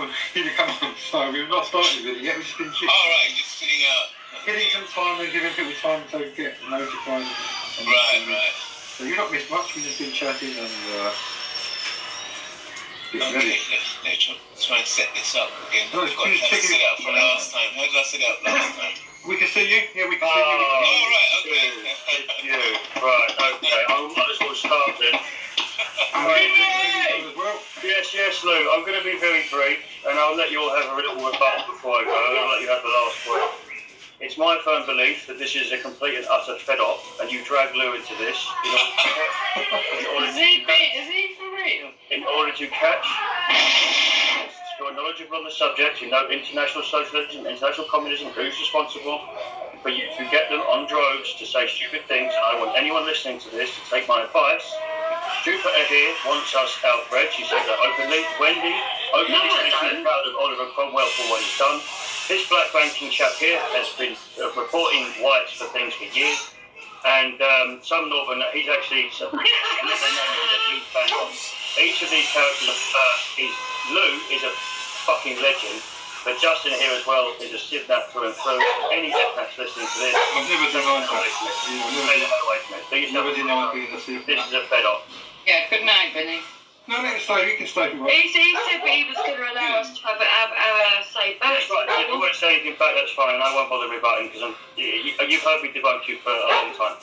to come on. So we've not started with it yet. We've just been shit. Alright, just filling out. Getting some time and giving people time to get notified. Right. So you've not missed much. We've just been chatting and getting ready. Let's try and set this up again. No, I've got to set it up for last time. How did I set it up last time? We can see you. Yeah, we can see you. Alright, okay. Right, okay. I might as well start then. Yes, Lou. I'm going to be very brief, and I'll let you all have a little rebuttal before I go. I'll let you have the last word. It's my firm belief that this is a complete and utter fed-up, and you drag Lou into this Is he for real? In order to catch. You're knowledgeable on the subject. You know international socialism, international communism, who's responsible for you to get them on droves to say stupid things. And I want anyone listening to this to take my advice. Jupiter here wants us outbred. She said that openly. Wendy openly said she's proud of Oliver Cromwell for what he's done. This black banking chap here has been reporting whites for things for years. And some northern, he's actually, each of these characters Lou is a fucking legend, but Justin here as well is a Sivnat through and through. Any ethnics listening to this, I've never denied that. Never denied being a Siv. This is a fed-up. Yeah, good night, Benny. No, you can stay. He said he was going to allow us to have a say back. That's right, if you want to say anything back, that's fine, and I won't bother rebutting, because you've heard me debunk you for a long time.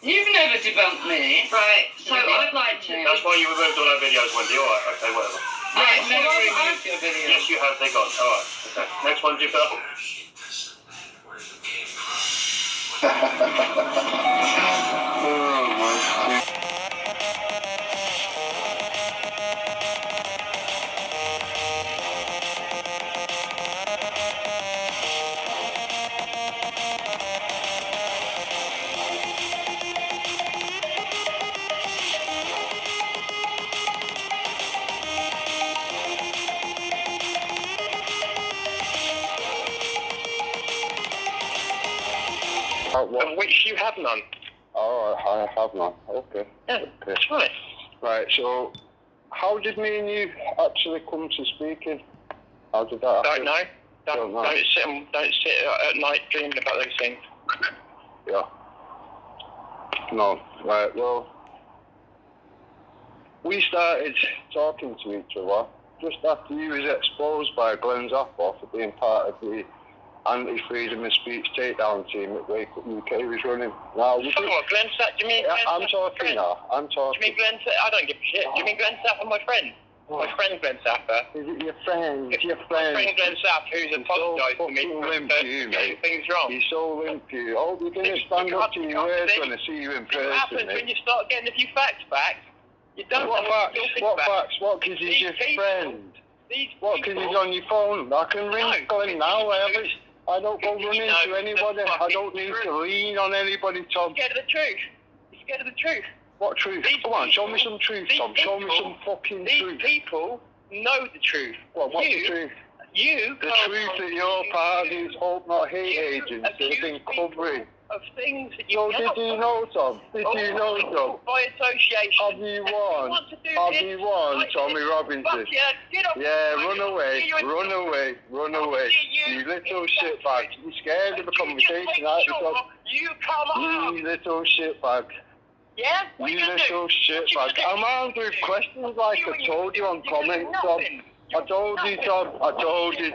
You've never debunked me. Right, so I'd like to... That's why you removed all our videos, Wendy. Alright, okay, whatever. I've never removed your video. Yes, you have, they're gone. Alright, okay. Next one, Jupiter. Which you have none. Oh, I have none. Okay. Yeah, okay. that's right. Right, so how did me and you actually come to speaking? How did that happen? Don't know. Don't sit at night dreaming about those things. Yeah. No. Right, well, we started talking to each other just after you was exposed by Glenn Zappa for being part of the anti-freedom of speech takedown team that Wake Up UK was running. Now, Glenn Zappa? Do you mean Glenn I'm talking now. I'm talking. Do you mean Glenn Zappa? I don't give a shit. Do you mean Glenn Zappa, my friend? My friend Glenn Zappa. Is it your friend? It's your friend. My friend Glenn Zappa, who's apologised to me for getting things wrong. He's so limp to you. Oh, you're going to stand up to your words when I see you in person. What happens when you start getting a few facts back? You don't What facts? What facts? What, because he's your friend? What, because he's on your phone? I can ring Glenn now. I don't go running to anybody. I don't need to lean on anybody, Tom. You're scared of the truth. You're scared of the truth. What truth? Come on, show me some truth, Tom. Show me some fucking truth. These people know the truth. What's the truth? The truth that your party's Hope Not Hate agents have been covering. Of things that you did you know, Tom? Did you know, Tom? By association. Have you won? Tommy Robinson? Yeah, run away. You little shitbag. You're scared of the conversation, aren't you, Tom? You come on. You little shitbag. Yeah? You little shitbag. I'm armed with questions like I told you on comments, Tom. I told you,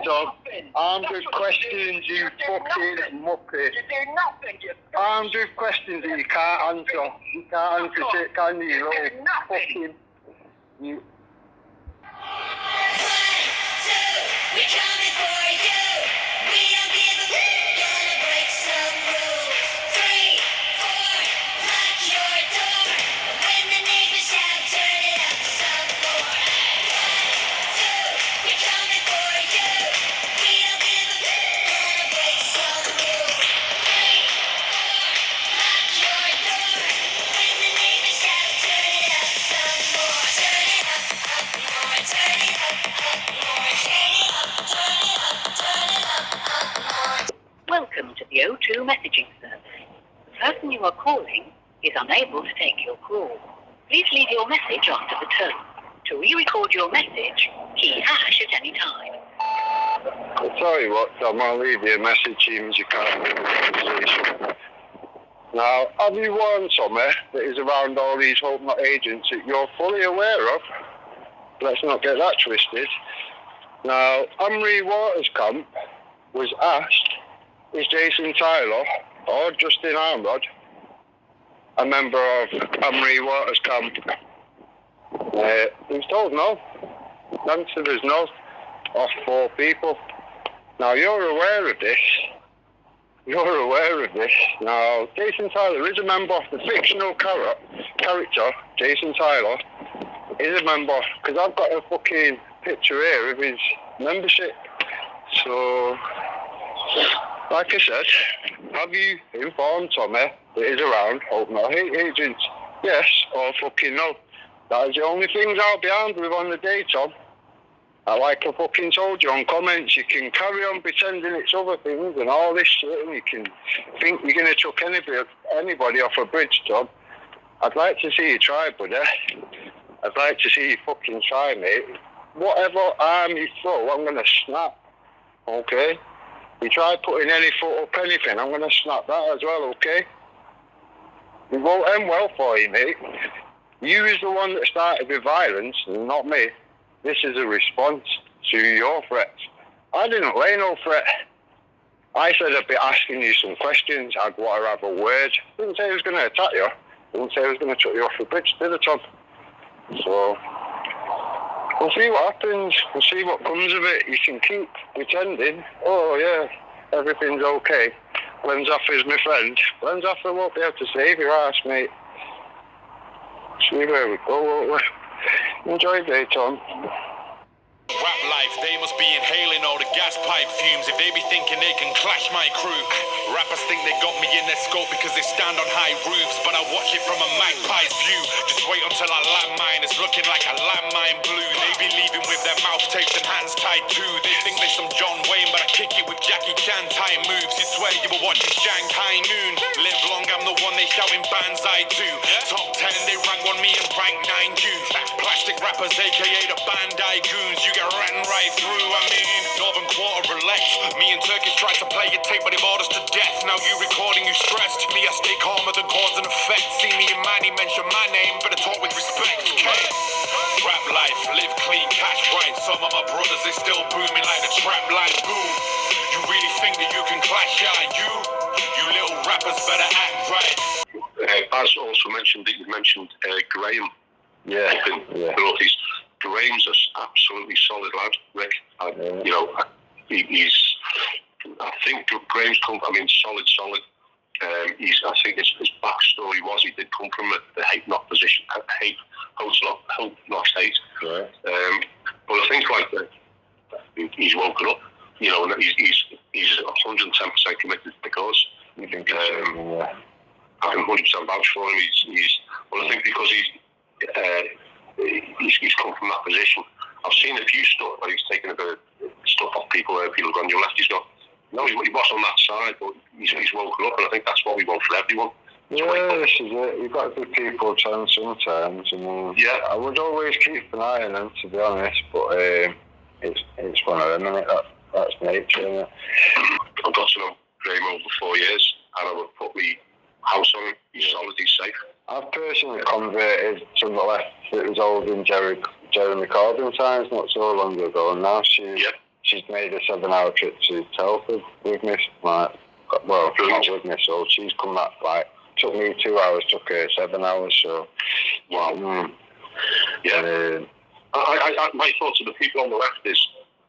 Tom. Armed with questions, you fucking muppet. You do nothing, Armed with questions that you can't answer. You can't answer shit, can you, you little fucking... You... We're coming for you. We don't give a fuck. Gonna break some rules. 3, 4, lock your door. When the neighbors shout, turn it up some more. 1, 2, we're coming for you. We don't give a fuck. Gonna break some rules. 3, 4, lock your door. When the neighbors shout, turn it up some more. Turn it up more. Turn it up more. Welcome to the O2 messaging service. The person you are calling is unable to take your call. Please leave your message after the tone. To re-record your message, key hash at any time. I'll tell you what, Tom, I'll leave you a message even as you can't hear the conversation. Now, have you warned Tommy that is around all these Hope Not agents that you're fully aware of? Let's not get that twisted. Now, Amory Waters Camp was asked, is Jason Tyler or Justin Armrod a member of Amory Waters Camp? He was told no. The answer is no. Of 4 people. Now, you're aware of this. You're aware of this. Now, Jason Tyler is a member of the fictional character, Jason Tyler, is a member, because I've got a fucking picture here of his membership. So, like I said, have you informed Tommy that he's around Hope Not agents? Yes or fucking no. That is the only things I'll be armed with on the day, Tom. Like I fucking told you on comments, you can carry on pretending it's other things and all this shit, and you can think you're going to chuck anybody off a bridge, Tom. I'd like to see you try, buddy. I'd like to see you fucking try, mate. Whatever arm you throw, I'm going to snap, okay? You try putting any foot up anything, I'm going to snap that as well, okay? It won't end well for you, mate. You is the one that started with violence, not me. This is a response to your threats. I didn't lay no threat. I said I'd be asking you some questions. I'd want to have a word. I didn't say I was going to attack you. I didn't say I was going to chuck you off the bridge, did I, Tom? So, we'll see what happens. We'll see what comes of it. You can keep pretending, oh yeah, everything's okay. Glenn Zaffer's my friend. Glenn Zaffer won't be able to save your ass, mate. See where we go, won't we? Enjoy your day, Tom. Rap life, they must be inhaling all the gas pipe fumes. If they be thinking they can clash my crew. Rappers think they got me in their scope because they stand on high roofs, but I watch it from a magpie's view. Just wait until I landmine is looking like a landmine blue. They be leaving with their mouth taped and hands tied too. They think they some John Wayne, but I kick it with Jackie Chan time moves. You swear you were watching Shanghai Noon. Live long, I'm the one they shouting Banzai to. Top 10, they rank 1 me and rank 9 you. Plastic rappers, aka the Bandai goons. You get ran right through, I mean, Northern Quarter relax. Me and Turkish tried to play your tape, but he bored us to death. Now you recording, you stressed. Me, I stay calmer than cause and effect. See me and Manny mention my name, better talk with respect, okay? Rap life, live clean, cash right. Some of my brothers, they still booming like the trap line boom. You really think that you can clash, yeah, you little rappers better act right. As also mentioned, that you mentioned Graham. Yeah. Northeast. Graham's an absolutely solid lad, Rick. You know, he's. I think Graham's come. I mean, solid. I think his backstory was he did come from the Hope Not position, Hope Not state. Right. But I think like he's woken up. You know, and he's 110% committed to the cause. You think? I can 100% vouch for him. Well, I think because he's come from that position. I've seen a few stuff where he's taken a bit of stuff off people where people have gone, you left, he's not. No, he was on that side, but he's woken up, and I think that's what we want for everyone. Yeah, this is it. You've got to give people a chance sometimes. And, yeah, I would always keep an eye on them, to be honest, but it's one of them, isn't it? That's nature, isn't it? I've got to know Graham over 4 years, and I would put my house on him. He's solid, he's safe. I've personally converted to the left. It was old in Jeremy Corbyn times not so long ago, and now she's made a 7-hour trip to Telford with me. Not with me, so she's come back, took me 2 hours, took her 7 hours, so... Wow. Yeah. My thoughts of the people on the left is...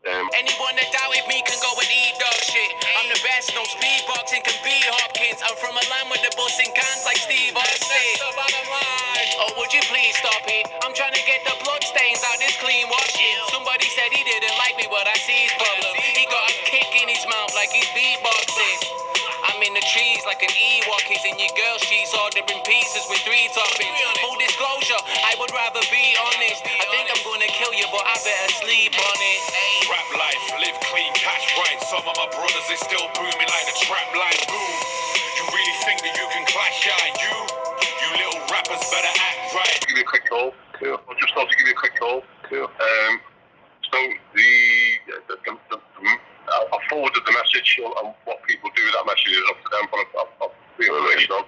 Anyone that doubted me can go and eat dog shit. I'm the best, no speedboxing can be Hopkins. I'm from a land with the bus and cans like Steve Austin. Oh, would you please stop it? I'm trying to get the blood stains out this clean washing. Somebody said he didn't like me, but I see his problem. He got a kick in his mouth like he's beatboxing. I'm in the trees like an Ewok. He's in your girl sheets, ordering pizzas with 3 toppings. Full disclosure, I would rather be honest. I think I'm gonna kill you, but I better sleep on it. Rap life, live clean, cash right. Some of my brothers, they still booming like the trap line boom. You really think that you can clash, yeah, you little rappers better act right. Give me a quick call. Cool. I'll just have to give you a quick call. Cool. So I forwarded the message, and what people do with that message is up to them, but I've really done.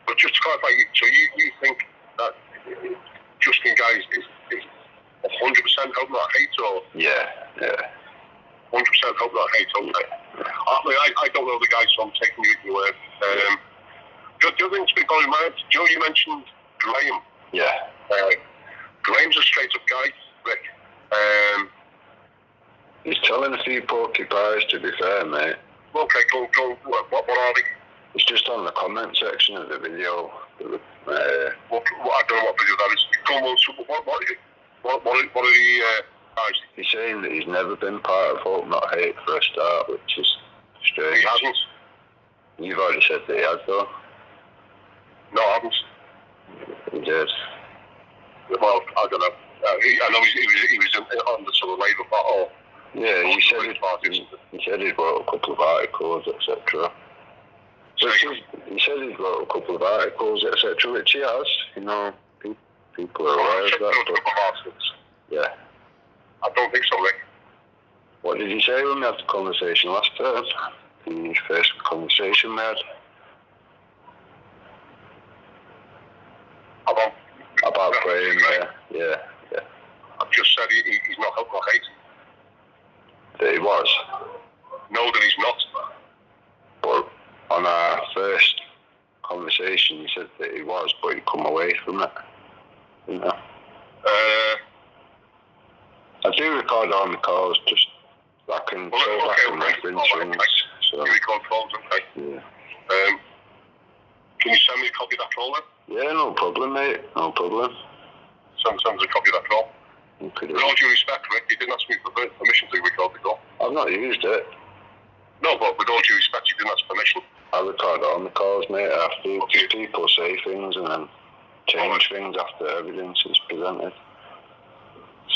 But just to clarify, so you think that Justin Guy is 100% hope not hate, or? Yeah. 100% hope not hate, okay. I don't know the guy, so I'm taking you at your word. The other thing to be going in mind, Joe, you mentioned Graham. Yeah. Graham's a straight up guy, Rick. He's telling a few porcupines, to be fair, mate. Okay, go. What are they? It's just on the comment section of the video. I don't know what video that is. Go on, so what are the guys? He's saying that he's never been part of Hope Not Hate for a start, which is strange. He hasn't. You've already said that he has, though. No, I haven't. He did. Well, I don't know. I know he was on the sort of Labour Party. Yeah, he said he wrote a couple of articles, etc. So he said he wrote a couple of articles, etc., which he has. You know, people are aware of that. But, yeah. I don't think so, Rick. What did he say when we had the conversation last time? The first conversation we had? About Graham, yeah. I've just said he's not hope not hate. That he was? No, that he's not. But on our first conversation, he said that he was, but he'd come away from it. You know? I do record all my calls, just I can go back and reference things. So. You record calls, okay? Yeah. Can you send me a copy of that call then? Yeah, no problem, mate. No problem. Send us a copy of that call. Okay. With all due respect, Rick, you didn't ask me for permission to record the call. I've not used it. No, but with all due respect, you didn't ask permission. I record all my calls, mate, after people say things and then change things after evidence is presented.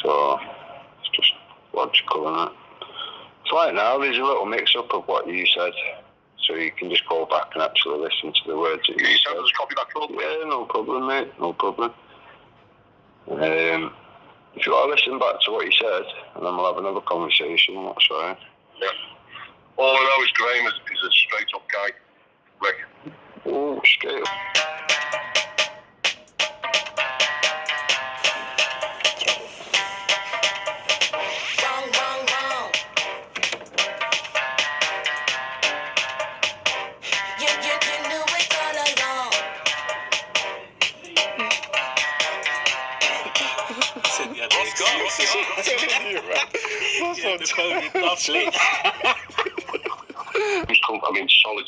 So, it's just logical, isn't it? So right now, there's a little mix-up of what you said, so you can just go back and actually listen to the words that you said. Send us a copy of that call, please. Yeah, no problem, mate, no problem. If you want to listen back to what you said, and then we'll have another conversation, that's fine. Yeah. All I know is Graham is a straight-up guy, Rick. Oh, straight up.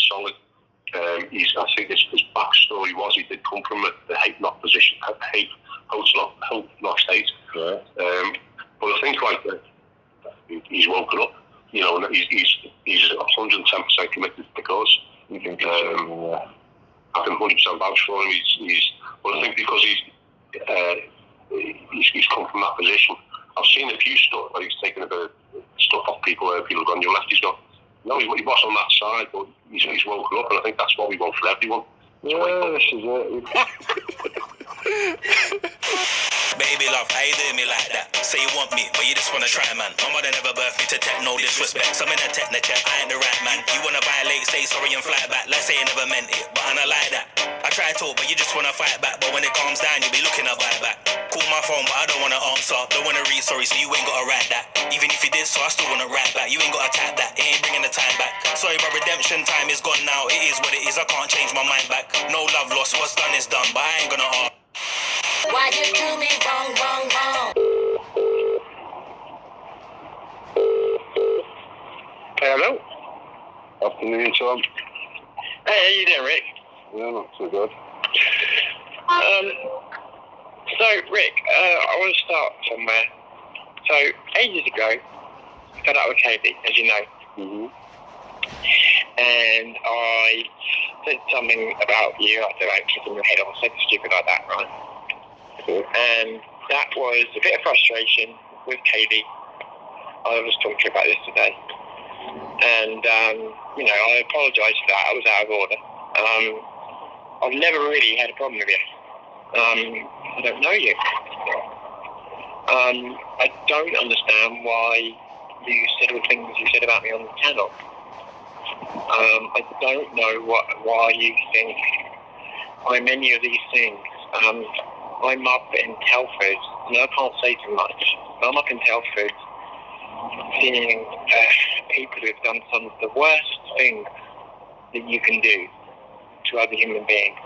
Solid. I think his backstory was he did come from the hate not position, hope not state. Right. But I think he's woken up, you know, and he's 110% committed to the cause. You think I can 100% vouch for him. But I think because he's come from that position. I've seen a few stuff where he's taken a bit of stuff off people where people have gone, you're left, he's not. No, he was on that side, but he's woken up, and I think that's what we want for everyone. Yeah, this is it. Baby love, how you doing me like that? Say you want me, but you just wanna try, man. My mother never birthed me to take no disrespect. So I'm in a techno chat, I ain't the right man. You wanna violate, say sorry and fly back. Like say you never meant it, but I not like that. I try to talk, but you just wanna fight back. But when it calms down, you'll be looking to buy back. Call my phone, but I don't wanna answer. Don't wanna read sorry, so you ain't gotta write that. Even if you did, so I still wanna write back. You ain't gotta type that, it ain't bringing the time back. Sorry, but redemption time is gone now. It is what it is, I can't change my mind back. No love lost, what's done is done, but I ain't gonna ask. Why you do me wrong? Hello? Afternoon, Tom. Hey, how you doing, Rick? Yeah, not too good. So, Rick, I want to start somewhere. So, ages ago, I got out with Katie, as you know. Mm-hmm. And I said something about you, I don't know, kicking your head off, something stupid like that, right? Okay. And that was a bit of frustration with Katie. I was talking to you about this today. And, you know, I apologise for that. I was out of order. I've never really had a problem with you. I don't know you. I don't understand why you said all the things you said about me on the channel. I don't know why you think I'm any of these things. I'm up in Telford, and I can't say too much. I'm up in Telford seeing people who have done some of the worst things that you can do to other human beings.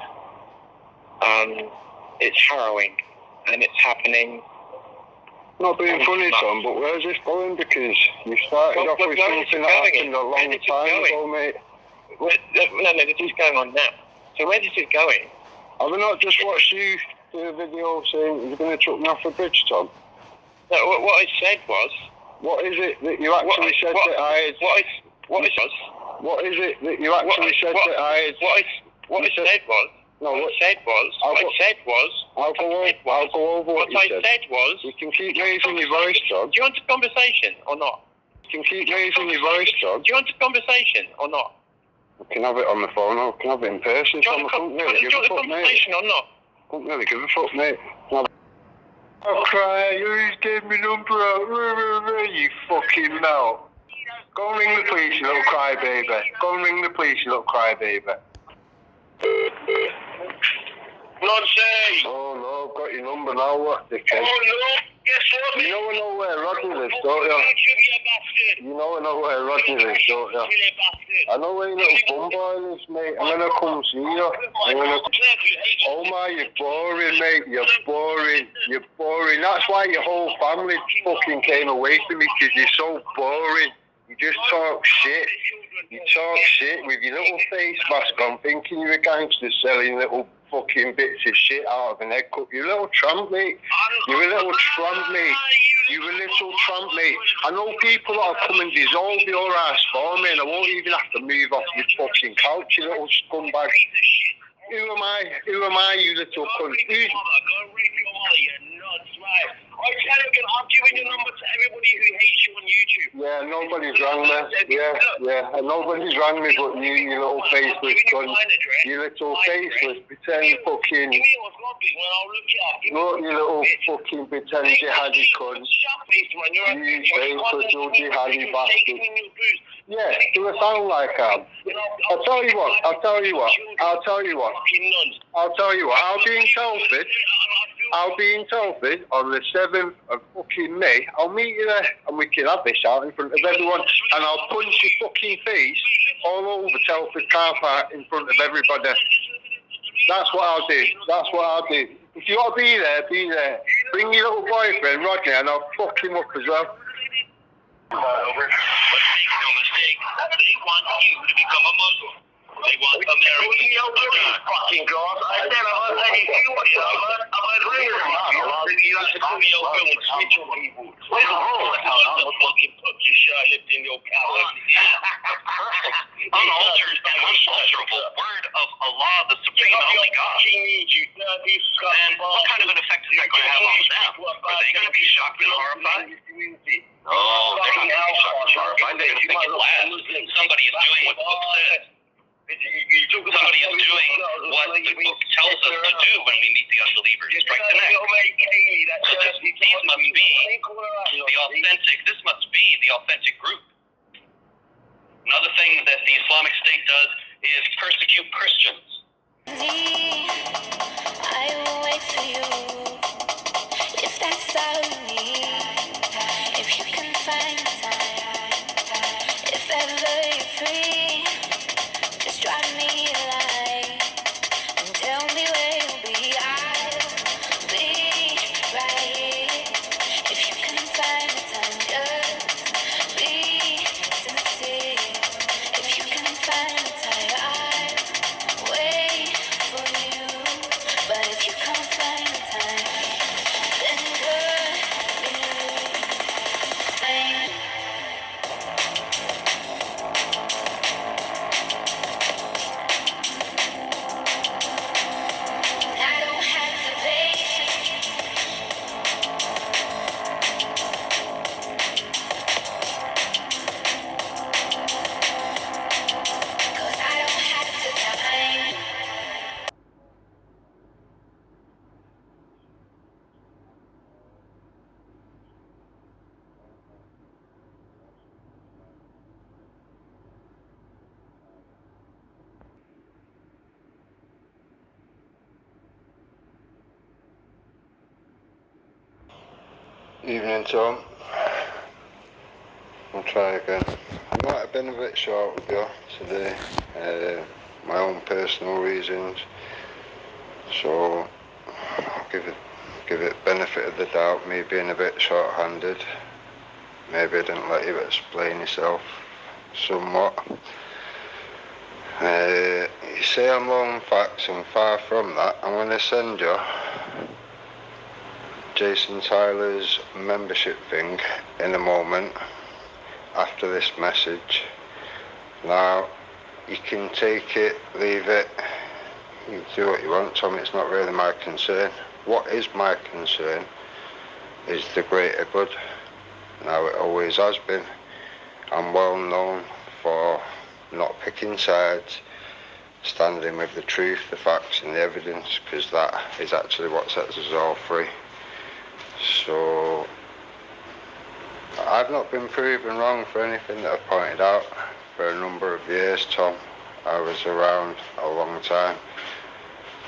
It's harrowing, and it's happening. Not being funny, Tom, but where's this going? Because you started off with something that happened a long time ago, mate. No, this is going on now. So where is this going? Have I not just watched you do a video saying you're going to chuck me off a bridge, Tom? No, what I said was... What is it that you actually said that I had... What I said was... I'll go over what you said. You can keep raising your voice, Tom. Do you want a conversation or not? You can keep raising your voice, Tom. Do you want a conversation or not? We can have it on the phone or we can have it in person, Tom. I couldn't really give a fuck, mate. Or not? I couldn't really give a fuck, mate. Oh, cry, you just gave me number out. You fucking melt. Go and ring the police, you little crybaby. Go and ring the police, you little crybaby. Nancy! Oh no, I've got your number now, what, dickhead? Oh no, guess what? You know I know where Rodney lives, don't you? You know I know where Rodney lives, don't you? I know where your little bum boy lives, mate. I'm gonna come see you. Oh my, you're boring, mate. You're boring. You're boring. That's why your whole family fucking came away from me, because you're so boring. You just talk shit. You talk shit with your little face mask on, thinking you're a gangster selling little fucking bits of shit out of an egg cup. You're a little tramp, mate. You're a little tramp, mate. You're a little tramp, mate. I know people that'll come and dissolve your ass for me, and I won't even have to move off your fucking couch, you little scumbag. Who am I? Who am I, you little cunt? Who's... I'm giving your number to everybody who hates you on YouTube. Yeah, nobody's rang me. Yeah. And nobody's rang me but you little faceless cunt. You little faceless, pretend fucking... Look, you little fucking pretend jihadi cunt. You faceless little jihadi bastard. Yeah, do I sound like I'm? I'll tell you what. I'll be in Telford on the 7th of fucking May. I'll meet you there and we can have this out in front of everyone, and I'll punch your fucking face all over Telford car park in front of everybody. That's what I'll do. If you want to be there, be there. Bring your little boyfriend, Rodney, and I'll fuck him up as well. But make no mistake, they want you to become a Muslim. They want Americans to fucking God. I said I'm fucking put your shirt in your cow. Unaltered and unalterable word of Allah, the supreme and only God. And what kind of an effect is that going to have on them? Are they going to be shocked and horrified? Oh, they're not going to be shocked and horrified. They're going to think it lasts. Somebody is doing what the book says. Somebody is doing what the book tells us to do when we meet the unbelievers. Strike the neck. So these must be the authentic. This must be the authentic group. Another thing that the Islamic State does is persecute Christians. I will wait for you. If that's all you need, if you can find the time, if ever you're free, just drop me a line and tell me where you'll be. I'll be right here. If you can find the time, just be sincere. If you can find the time, I'll wait for you. But if you can't find the time, then good. Evening, Tom. I'll try again. I might have been a bit short with you today, my own personal reasons. So I'll give it benefit of the doubt, me being a bit short-handed. Maybe I didn't let you explain yourself somewhat. You say I'm low on facts, and far from that. I'm going to send you Jason Tyler's membership thing in a moment after this message. Now, you can take it, leave it, you can do what you want, Tom. It's not really my concern. What is my concern is the greater good. Now, it always has been. I'm well known for not picking sides, standing with the truth, the facts and the evidence, because that is actually what sets us all free. So I've not been proven wrong for anything that I've pointed out for a number of years, Tom. I was around a long time.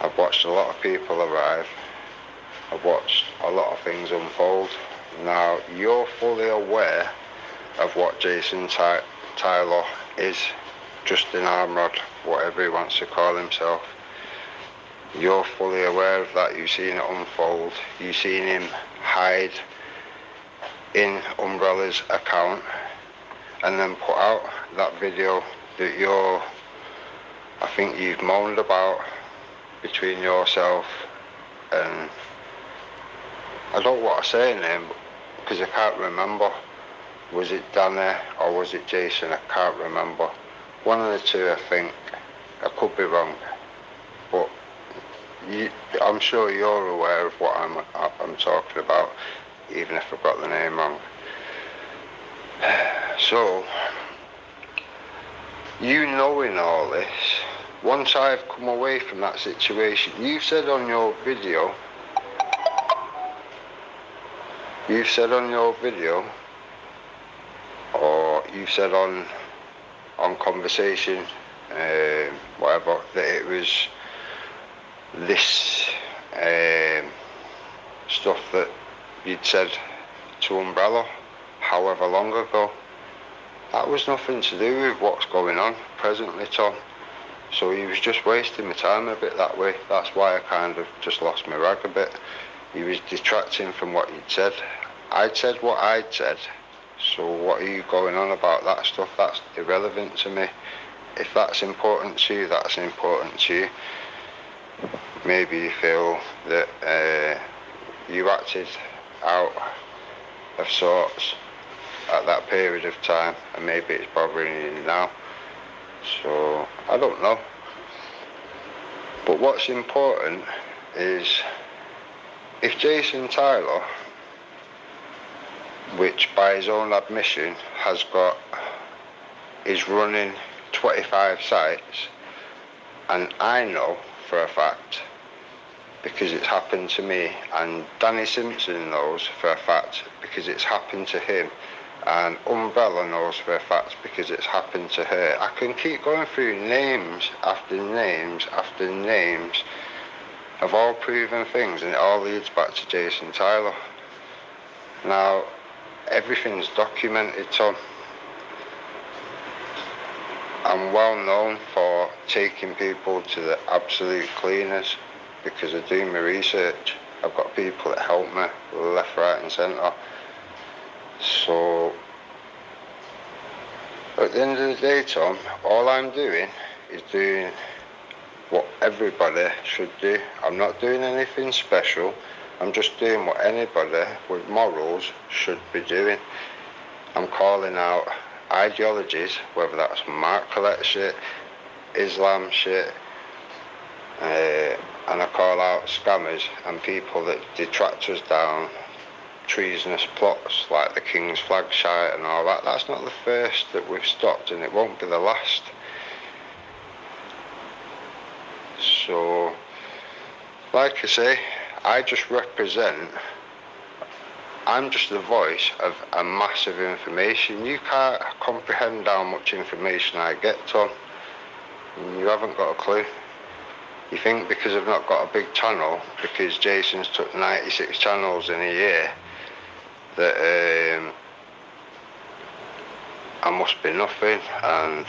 I've watched a lot of people arrive. I've watched a lot of things unfold. Now, you're fully aware of what Jason Tyler is, Justin Armrod, whatever he wants to call himself. You're fully aware of that. You've seen it unfold. You've seen him hide in Umbrella's account and then put out that video that I think you've moaned about between yourself and, I don't want to say a name because I can't remember. Was it Danny or was it Jason? I can't remember. One of the two, I think. I could be wrong, but I'm sure you're aware of what I'm talking about, even if I've got the name wrong. So, you knowing all this, once I've come away from that situation, you said on your video, or you said on conversation, whatever, that it was this stuff that you'd said to Umbrella however long ago. That was nothing to do with what's going on presently, Tom. So he was just wasting my time a bit that way. That's why I kind of just lost my rag a bit. He was detracting from what you'd said. I'd said what I'd said. So what are you going on about that stuff? That's irrelevant to me. If that's important to you, that's important to you. Maybe you feel that you acted out of sorts at that period of time, and maybe it's bothering you now. So I don't know. But what's important is if Jason Tyler, which by his own admission is running 25 sites, and I know for a fact, because it's happened to me, and Danny Simpson knows for a fact because it's happened to him, and Umbrella knows for a fact because it's happened to her. I can keep going through names after names after names of all proven things, and it all leads back to Jason Tyler. Now, everything's documented, Tom. I'm well known for taking people to the absolute cleaners because I do my research. I've got people that help me left, right and centre. So at the end of the day, Tom, all I'm doing is doing what everybody should do. I'm not doing anything special. I'm just doing what anybody with morals should be doing. I'm calling out ideologies, whether that's Mark Collette shit, Islam shit, and I call out scammers and people that detract us down treasonous plots like the King's Flag shite and all that. That's not the first that we've stopped, and it won't be the last. So, like I say, I just represent, I'm just the voice of a massive information. You can't comprehend how much information I get, Tom. You haven't got a clue. You think because I've not got a big channel, because Jason's took 96 channels in a year, that I must be nothing and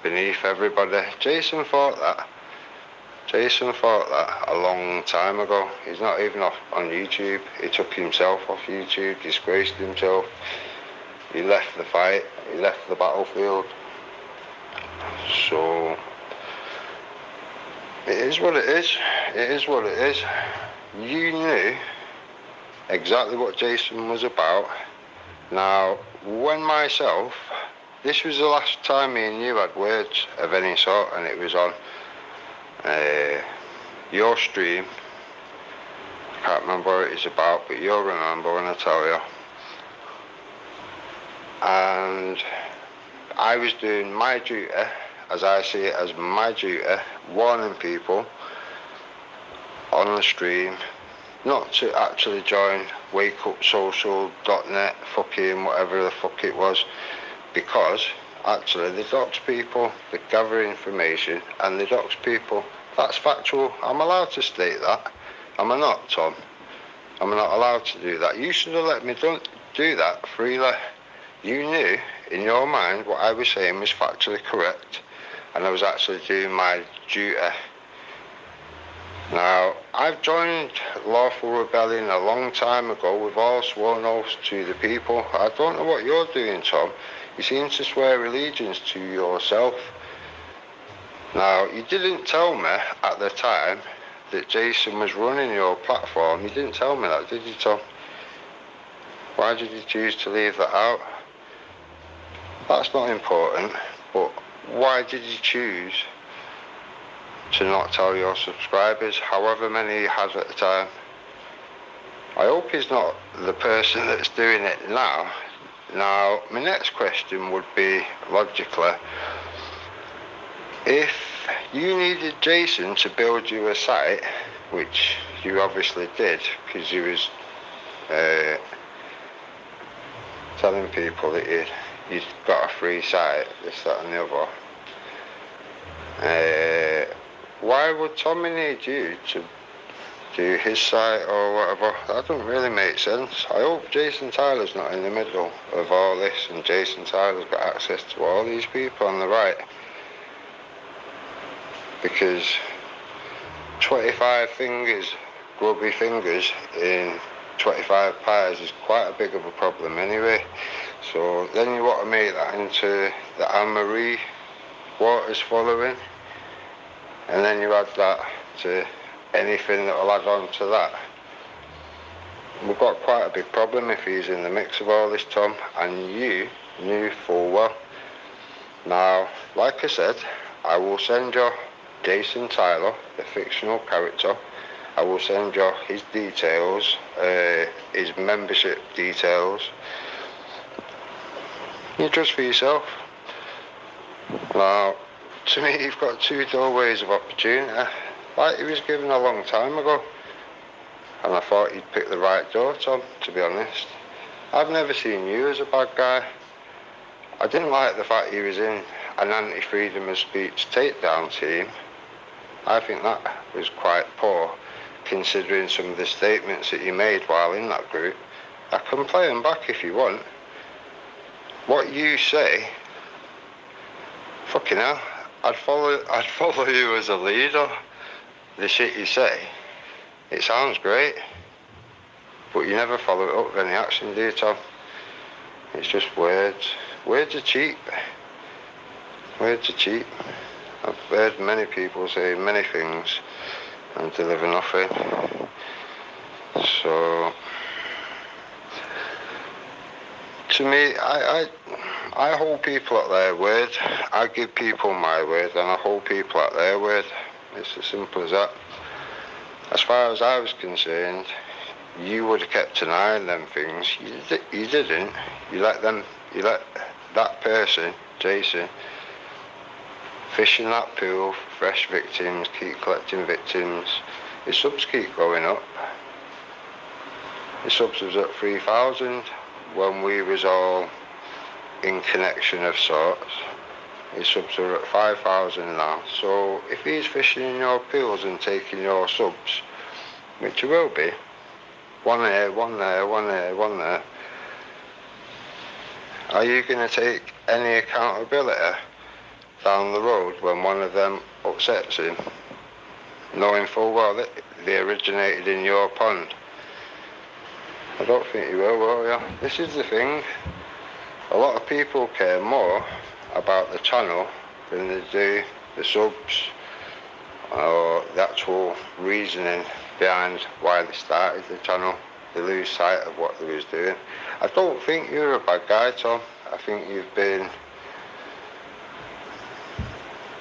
beneath everybody. Jason thought that a long time ago. He's not even off on YouTube. He took himself off YouTube, disgraced himself. He left the fight, he left the battlefield. So it is what it is. It is what it is. You knew exactly what Jason was about. Now, this was the last time me and you had words of any sort, and it was on your stream. I can't remember what it's about, but you'll remember when I tell you. And I was doing my duty, as I see it as my duty, warning people on the stream not to actually join wakeupsocial.net, fucking whatever the fuck it was, because actually they dox people, they gather information and they dox people. That's factual. I'm allowed to state that. Am I not, Tom? I'm not allowed to do that. You should have let me do that freely. You knew in your mind what I was saying was factually correct, and I was actually doing my duty. Now, I've joined Lawful Rebellion a long time ago. We've all sworn oaths to the people. I don't know what you're doing, Tom. You seem to swear allegiance to yourself. Now, you didn't tell me at the time that Jason was running your platform. You didn't tell me that, did you, Tom? Why did you choose to leave that out? That's not important, but why did you choose to not tell your subscribers, however many you had at the time? I hope he's not the person that's doing it now. Now, my next question would be, logically, if you needed Jason to build you a site, which you obviously did, because you was telling people that you'd got a free site, this, that and the other, why would Tommy need you to do his site or whatever? That doesn't really make sense. I hope Jason Tyler's not in the middle of all this and Jason Tyler's got access to all these people on the right. Because 25 fingers, grubby fingers in 25 pies is quite a big of a problem anyway. So then you want to make that into the Anne-Marie Waters following, and then you add that to anything that will add on to that. We've got quite a big problem if he's in the mix of all this, Tom, and you knew full well. Now, like I said, I will send you Jason Tyler, the fictional character. I will send you his details, his membership details. You judge for yourself. Now, to me, you've got two doorways of opportunity, like he was given a long time ago. And I thought you'd pick the right door, Tom, to be honest. I've never seen you as a bad guy. I didn't like the fact he was in an anti-freedom of speech takedown team. I think that was quite poor, considering some of the statements that you made while in that group. I can play them back if you want. What you say, fucking hell, I'd follow you as a leader. The shit you say, it sounds great, but you never follow it up with any action, do you, Tom? It's just words. Words are cheap. Words are cheap. I've heard many people say many things and deliver nothing. So, to me, I hold people at their word. I give people my word and I hold people at their word. It's as simple as that. As far as I was concerned, you would have kept an eye on them things. You didn't. You let that person, Jason, fish in that pool for fresh victims, keep collecting victims. His subs keep going up. His subs was at 3,000 when we was all in connection of sorts. His subs are at 5,000 now. So if he's fishing in your pools and taking your subs, which he will be, one here, one there, one here, one there, Are you going to take any accountability down the road when one of them upsets him, knowing full well that they originated in your pond? I don't think you will you? This is the thing. A lot of people care more about the channel than they do the subs or the actual reasoning behind why they started the channel. They lose sight of what they was doing. I don't think you're a bad guy, Tom. I think you've been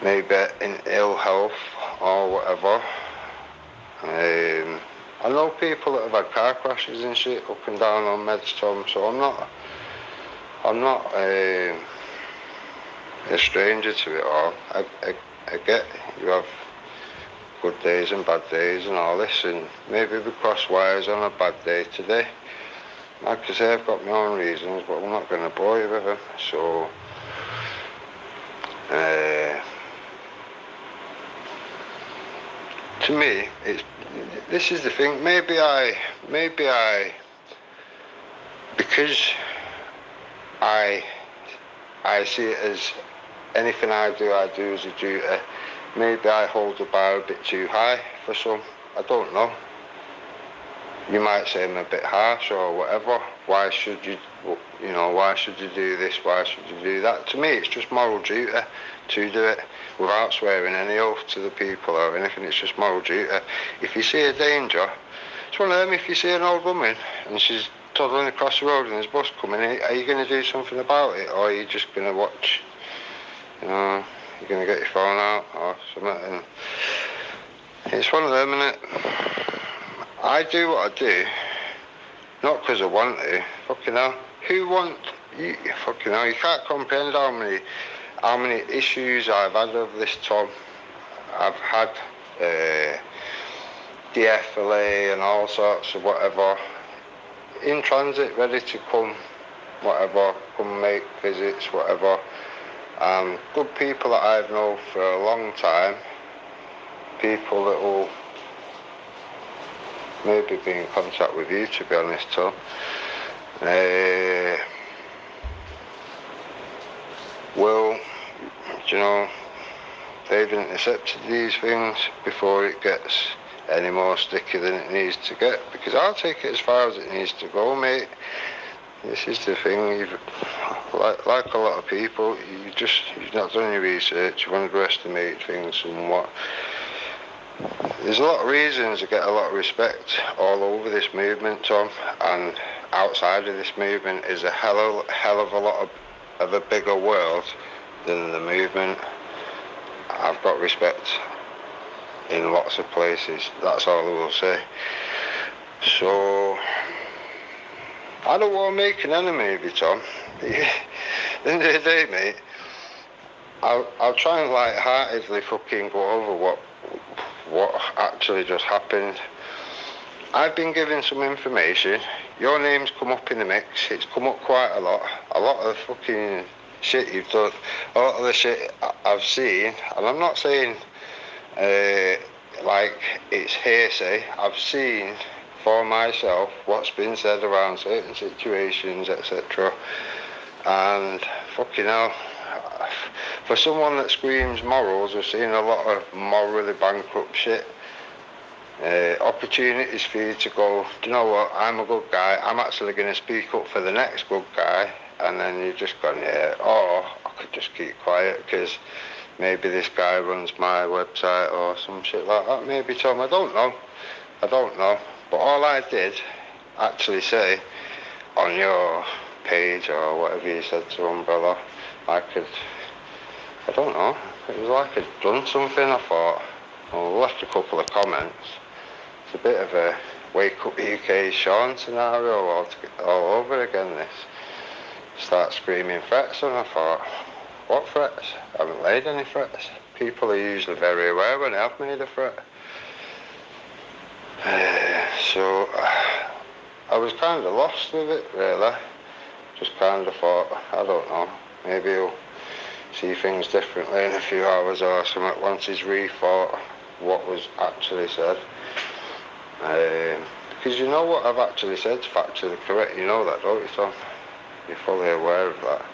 maybe in ill health or whatever. I know people that have had car crashes and shit up and down on meds, Tom, so I'm not a stranger to it all. I get you have good days and bad days and all this, and maybe we cross wires on a bad day today. Like I say, I've got my own reasons, but I'm not going to bore you with them. So, to me, this is the thing. Maybe I, because I see it as anything I do as a duty. Maybe I hold the bar a bit too high for some. I don't know. You might say I'm a bit harsh or whatever. Why should you do this? Why should you do that? To me, it's just moral duty to do it without swearing any oath to the people or anything. It's just moral duty. If you see a danger, it's one of them. If you see an old woman and she's toddling across the road and there's a bus coming, are you going to do something about it, or are you just going to watch? You're going to get your phone out or something. And it's one of them, innit? I do what I do, not because I want to. Fucking hell. Who want you? Fucking hell. You can't comprehend how many issues I've had over this, Tom. I've had DFLA and all sorts of whatever in transit, ready to come, whatever, come make visits, whatever. Good people that I've known for a long time, people that will maybe be in contact with you, to be honest, Tom. Well, you know, they didn't accept these things before it gets any more sticky than it needs to get, because I'll take it as far as it needs to go, mate. This is the thing, like a lot of people, you've not done your research, you've underestimated things somewhat. There's a lot of reasons to get a lot of respect all over this movement, Tom, and outside of this movement is a hell of a lot of a bigger world than the movement. I've got respect in lots of places, that's all I will say. So, I don't want to make an enemy of you, Tom. At the end of the day, mate, I'll try and light-heartedly fucking go over what actually just happened. I've been given some information. Your name's come up in the mix. It's come up quite a lot. A lot of fucking shit you've done. A lot of the shit I've seen, and I'm not saying like it's hearsay. I've seen for myself what's been said around certain situations, etc. And fucking hell, for someone that screams morals, I've seen a lot of morally bankrupt shit. Opportunities for you to go, do you know what, I'm a good guy, I'm actually going to speak up for the next good guy, and then you've just gone, yeah, or I could just keep quiet because maybe this guy runs my website or some shit like that. Maybe, Tom, I don't know. But all I did actually say on your page or whatever you said to Umbrella, I don't know, it was like I'd done something. I thought, well, left a couple of comments. It's a bit of a Wake Up UK Sean scenario all over again, this. Start screaming threats, and I thought, what threats? I haven't laid any threats. People are usually very aware when I've made a threat. So I was kind of lost with it, really. Just kind of thought, I don't know, maybe he'll see things differently in a few hours or something once he's rethought what was actually said. Because you know what I've actually said is factually correct, you know that, don't you, Tom? You're fully aware of that.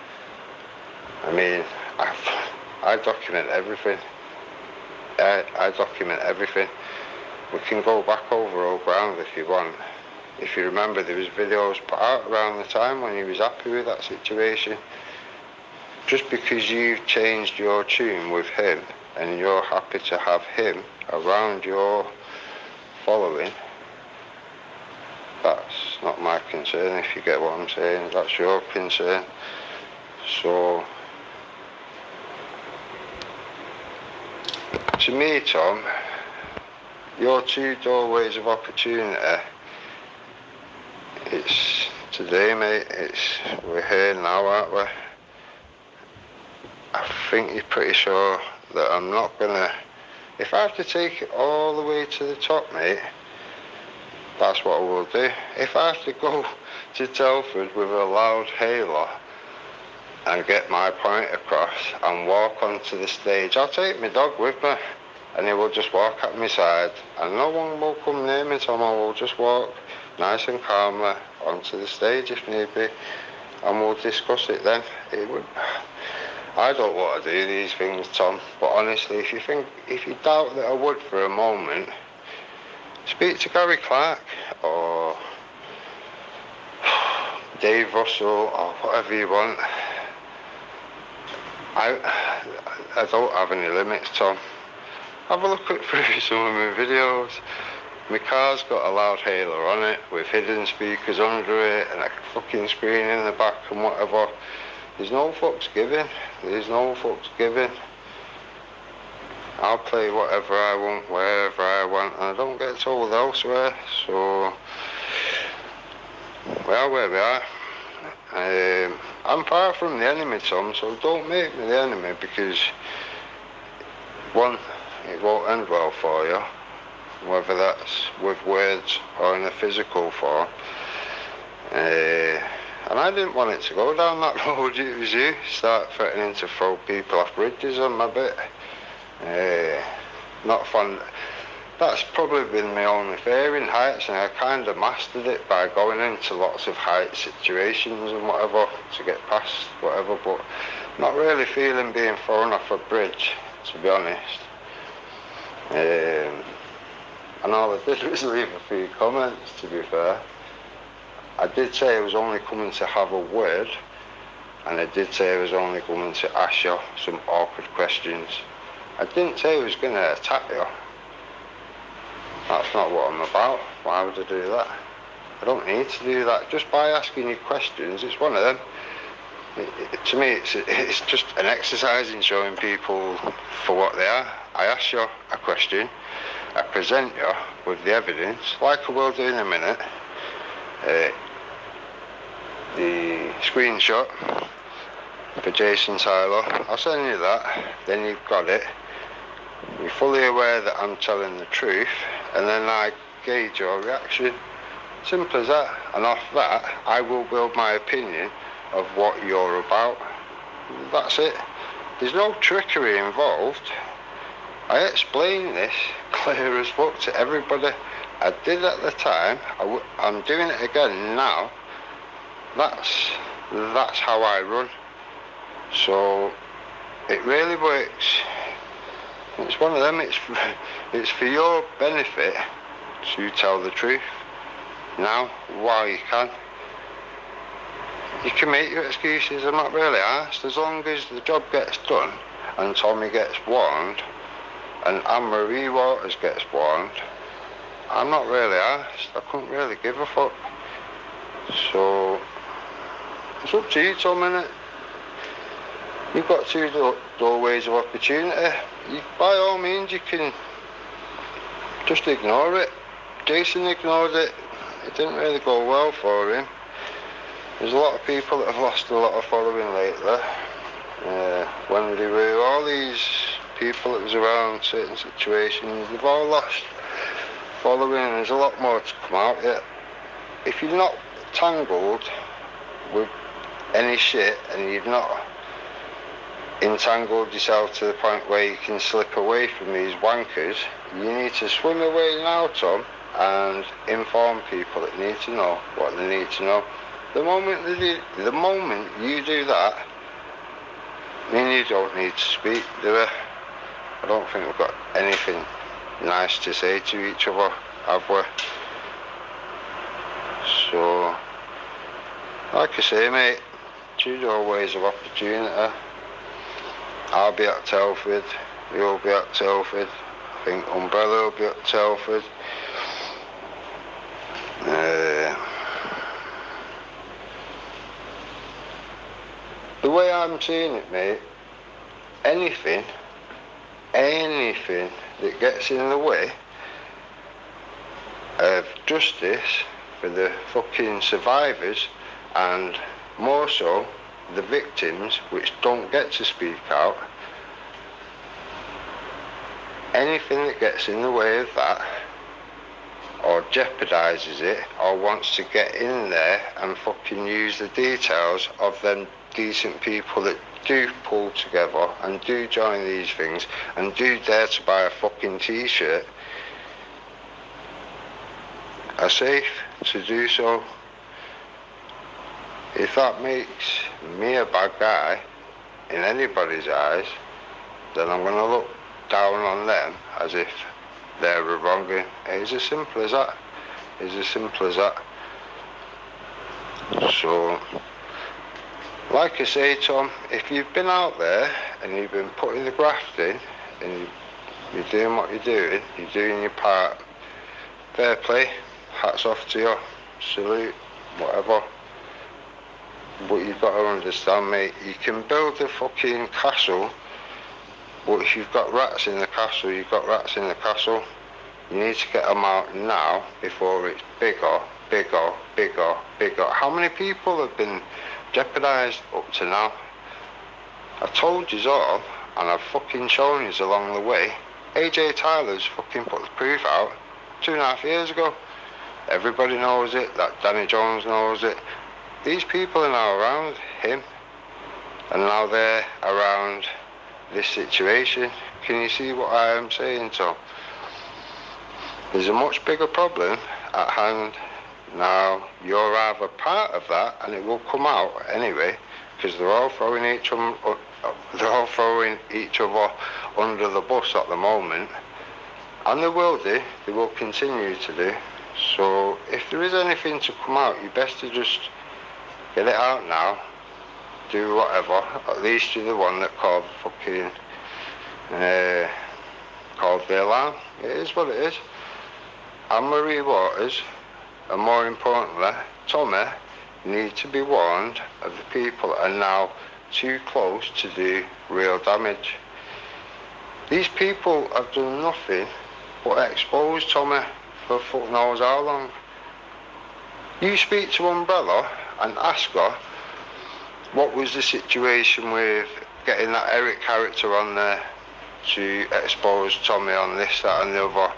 I mean, I document everything. I document everything. We can go back over old ground if you want. If you remember, there was videos put out around the time when he was happy with that situation. Just because you've changed your tune with him and you're happy to have him around your following, that's not my concern, if you get what I'm saying. That's your concern. So, to me, Tom, your 2 doorways of opportunity, it's today, mate. We're here now, aren't we? I think you're pretty sure that I'm not gonna, if I have to take it all the way to the top, mate, that's what I will do. If I have to go to Telford with a loud hailer and get my point across and walk onto the stage, I'll take my dog with me and he will just walk at my side and no one will come near me, Tom. I will just walk nice and calmly onto the stage if need be and we'll discuss it then. I don't want to do these things, Tom, but honestly, if you doubt that I would for a moment, speak to Gary Clark or Dave Russell or whatever you want. I don't have any limits, Tom. Have a look through some of my videos. My car's got a loud hailer on it with hidden speakers under it and a fucking screen in the back and whatever. There's no fucks given. There's no fucks given. I'll play whatever I want, wherever I want, and I don't get told elsewhere. So, we are where we are. I'm far from the enemy, Tom, so don't make me the enemy because, one, it won't end well for you, whether that's with words or in a physical form. And I didn't want it to go down that road. It was you start threatening to throw people off bridges on my bit. Not fun. That's probably been my only fear in heights, and I kind of mastered it by going into lots of height situations and whatever to get past whatever, but not really feeling being thrown off a bridge, to be honest. And all I did was leave a few comments, to be fair. I did say I was only coming to have a word, and I did say I was only coming to ask you some awkward questions. I didn't say I was going to attack you. That's not what I'm about. Why would I do that? I don't need to do that. Just by asking you questions, it's one of them. To me, it's just an exercise in showing people for what they are. I ask you a question, I present you with the evidence, like I will do in a minute. The screenshot for Jason Tyler, I'll send you that, then you've got it. You're fully aware that I'm telling the truth, and then I gauge your reaction. Simple as that. And off that, I will build my opinion of what you're about. That's it. There's no trickery involved. I explained this clear as fuck to everybody. I did at the time. I'm doing it again now. That's how I run. So it really works. It's one of them. It's for your benefit to tell the truth now while you can. You can make your excuses. I'm not really asked. As long as the job gets done and Tommy gets warned and Anne-Marie Waters gets warned, I'm not really asked. I couldn't really give a fuck. So it's up to you, Tom, innit? You've got 2 doorways of opportunity. By all means, you can just ignore it. Jason ignored it. It didn't really go well for him. There's a lot of people that have lost a lot of following lately. Wendy Wu, all these people that was around certain situations, they've all lost following. There's a lot more to come out yet. If you're not tangled with any shit and you've not entangled yourself to the point where you can slip away from these wankers, you need to swim away now, Tom, and inform people that need to know what they need to know. The moment you do that, me and you don't need to speak, do we? I don't think we've got anything nice to say to each other, have we? So, like I say, mate, choose your ways of opportunity. I'll be at Telford, you'll be at Telford, I think Umbrella will be at Telford. The way I'm seeing it, mate, anything that gets in the way of justice for the fucking survivors, and more so the victims which don't get to speak out, anything that gets in the way of that or jeopardizes it or wants to get in there and fucking use the details of them decent people that do pull together and do join these things and do dare to buy a fucking t-shirt are safe to do so. If that makes me a bad guy in anybody's eyes, then I'm going to look down on them as if they're a wronging. It's as simple as that. It's as simple as that. So, like I say, Tom, if you've been out there and you've been putting the graft in and you're doing what you're doing your part, fair play, hats off to you, salute, whatever. But you've got to understand, mate, you can build a fucking castle, but if you've got rats in the castle, you've got rats in the castle. You need to get them out now before it's bigger. How many people have been jeopardised up to now? I told you all, and I've fucking shown you along the way. AJ Tyler's fucking put the proof out 2.5 years ago. Everybody knows it, that Danny Jones knows it. These people are now around him, and now they're around this situation. Can you see what I am saying, Tom? There's a much bigger problem at hand. Now, you're either part of that, and it will come out anyway, because they're all throwing each other under the bus at the moment, and they will do. They will continue to do. So, if there is anything to come out, you best to just get it out now. Do whatever. At least you're the one that called the alarm. It is what it is. Anne-Marie Waters, and more importantly, Tommy, need to be warned of the people that are now too close to do real damage. These people have done nothing but expose Tommy for fuck knows how long. You speak to Umbrella and ask her what was the situation with getting that Eric character on there to expose Tommy on this, that and the other.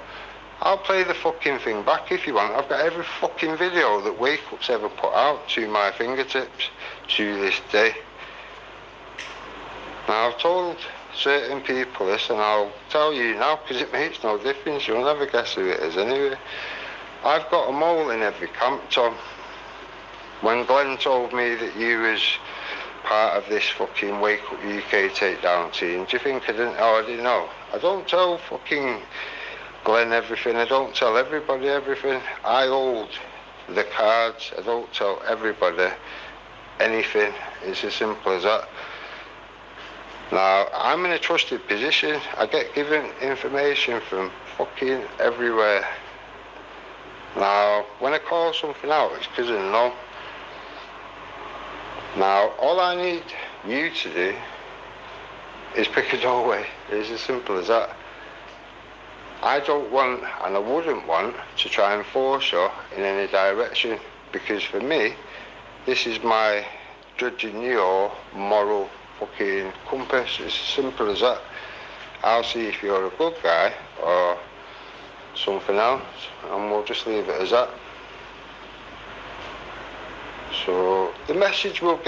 I'll play the fucking thing back if you want. I've got every fucking video that Wake Up's ever put out to my fingertips to this day. Now, I've told certain people this, and I'll tell you now because it makes no difference. You'll never guess who it is anyway. I've got a mole in every camp, Tom. When Glenn told me that you was part of this fucking Wake Up UK takedown team, do you think I didn't already know? I don't tell fucking Glenn everything. I don't tell everybody everything. I hold the cards. I don't tell everybody anything. It's as simple as that. Now, I'm in a trusted position. I get given information from fucking everywhere. Now, when I call something out, it's because I know. Now, all I need you to do is pick a doorway. It's as simple as that. I don't want, and I wouldn't want, to try and force you in any direction, because for me, this is my judging your moral fucking compass. It's as simple as that. I'll see if you're a good guy or something else, and we'll just leave it as that. So the message will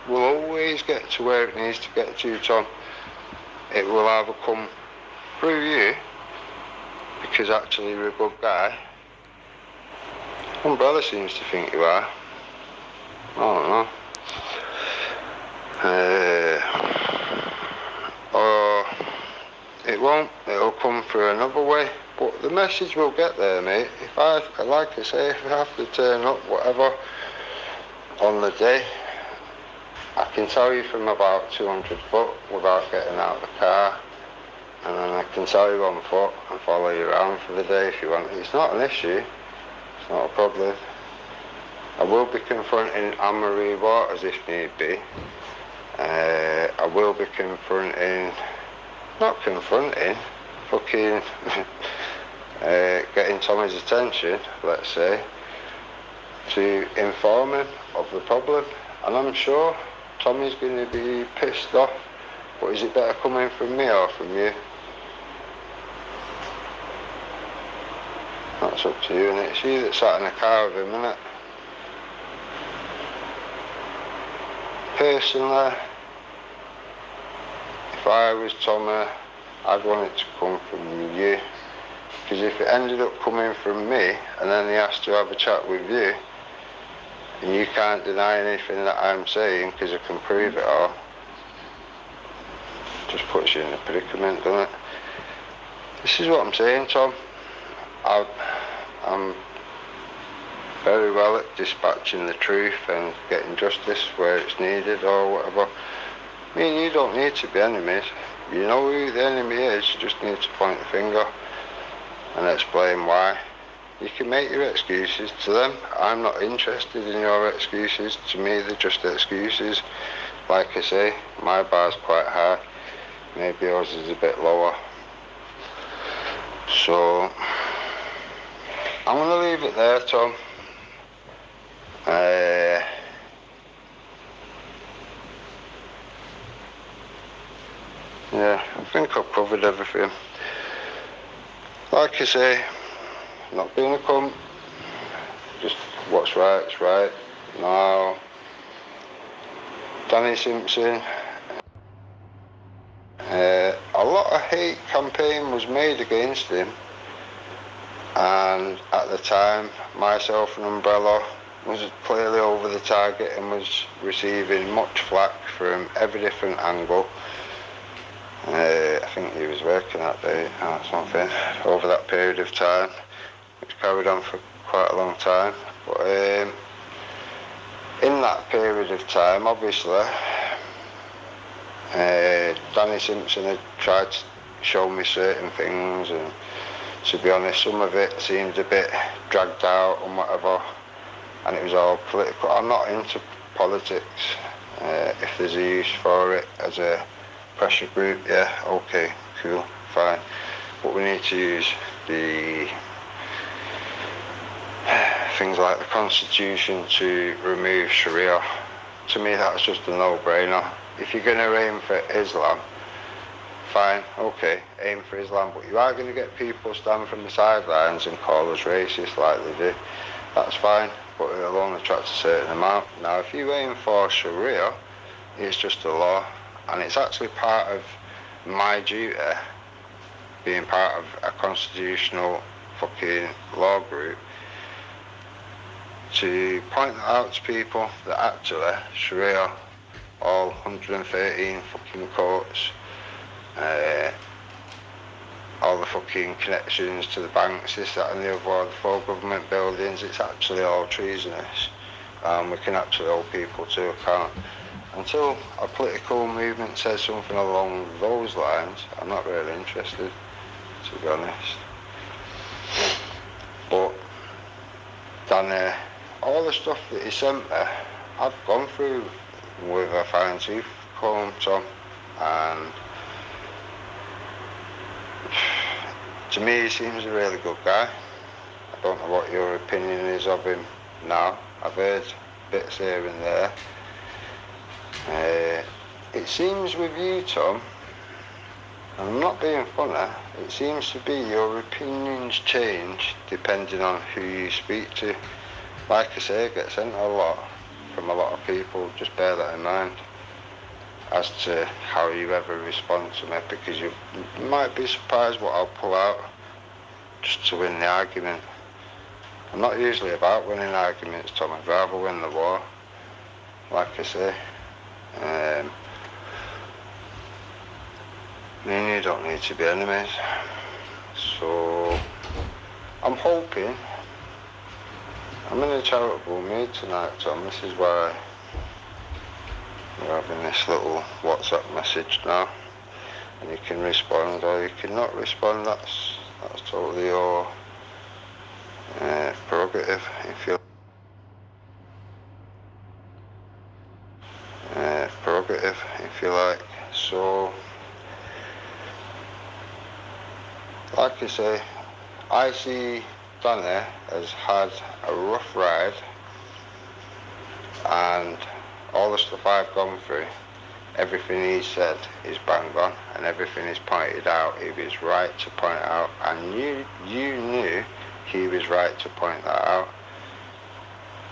always get to where it needs to get to, Tom. It will either come through you, because actually you're a good guy. Umbrella seems to think you are. I don't know. Or it won't, it'll come through another way, but the message will get there, mate. If I, like I say, if I have to turn up, whatever, on the day, I can tell you from about 200 foot without getting out of the car, and then I can tell you on foot and follow you around for the day if you want. It's not an issue, it's not a problem. I will be confronting Anne-Marie Waters if need be. I will be confronting, fucking getting Tommy's attention, let's say, to inform him of the problem. And I'm sure Tommy's going to be pissed off, but is it better coming from me or from you? That's up to you, and it's you that sat in the car with him, innit? Personally, if I was Tommy, I'd want it to come from you, because if it ended up coming from me and then he has to have a chat with you and you can't deny anything that I'm saying because I can prove it all, just puts you in a predicament, doesn't it? This is what I'm saying, Tom. I'm very well at dispatching the truth and getting justice where it's needed or whatever. Me and you don't need to be enemies. You know who the enemy is, you just need to point the finger and explain why. You can make your excuses to them. I'm not interested in your excuses. To me, they're just excuses. Like I say, my bar's quite high. Maybe yours is a bit lower. So, I'm going to leave it there, Tom. Yeah, I think I've covered everything. Like I say, not being a cunt, just what's right's right. Now, Danny Simpson, a lot of hate campaign was made against him, and at the time, myself and Umbrella was clearly over the target and was receiving much flack from every different angle. I think he was working that day or something over that period of time, which carried on for quite a long time. But in that period of time, obviously, Danny Simpson had tried to show me certain things, and to be honest, some of it seemed a bit dragged out and whatever, and it was all political. I'm not into politics. If there's a use for it as a pressure group, yeah, okay, cool, fine. But we need to use the things like the Constitution to remove Sharia. To me, that's just a no-brainer. If you're going to aim for Islam, fine, okay, aim for Islam, but you are going to get people stand from the sidelines and call us racist like they do. That's fine, but it'll only attract a certain amount. Now, if you aim for Sharia, it's just a law, and it's actually part of my duty, being part of a constitutional fucking law group, to point out to people that actually Sharia, all 113 fucking courts, all the fucking connections to the banks, this, that and the other, all the 4 government buildings, it's actually all treasonous. We can actually hold people to account. Until a political movement says something along those lines, I'm not really interested, to be honest. But Danny, all the stuff that he sent me, I've gone through with a fine-tooth comb, Tom, and to me he seems a really good guy. I don't know what your opinion is of him now. I've heard bits here and there. It seems with you, Tom, and I'm not being funny, it seems to be your opinions change depending on who you speak to. Like I say, it gets sent a lot from a lot of people, just bear that in mind as to how you ever respond to me, because you might be surprised what I'll pull out just to win the argument. I'm not usually about winning arguments, Tom, I'd rather win the war. like I say, me and you don't need to be enemies. So I'm hoping, I'm in a charitable mood tonight, Tom. This is why we're having this little WhatsApp message now, and you can respond or you cannot respond. That's totally your prerogative. If you like. So, like I say, I see Danny has had a rough ride, and all the stuff I've gone through, everything he said is bang on, and everything he's pointed out, he was right to point out, and you knew he was right to point that out.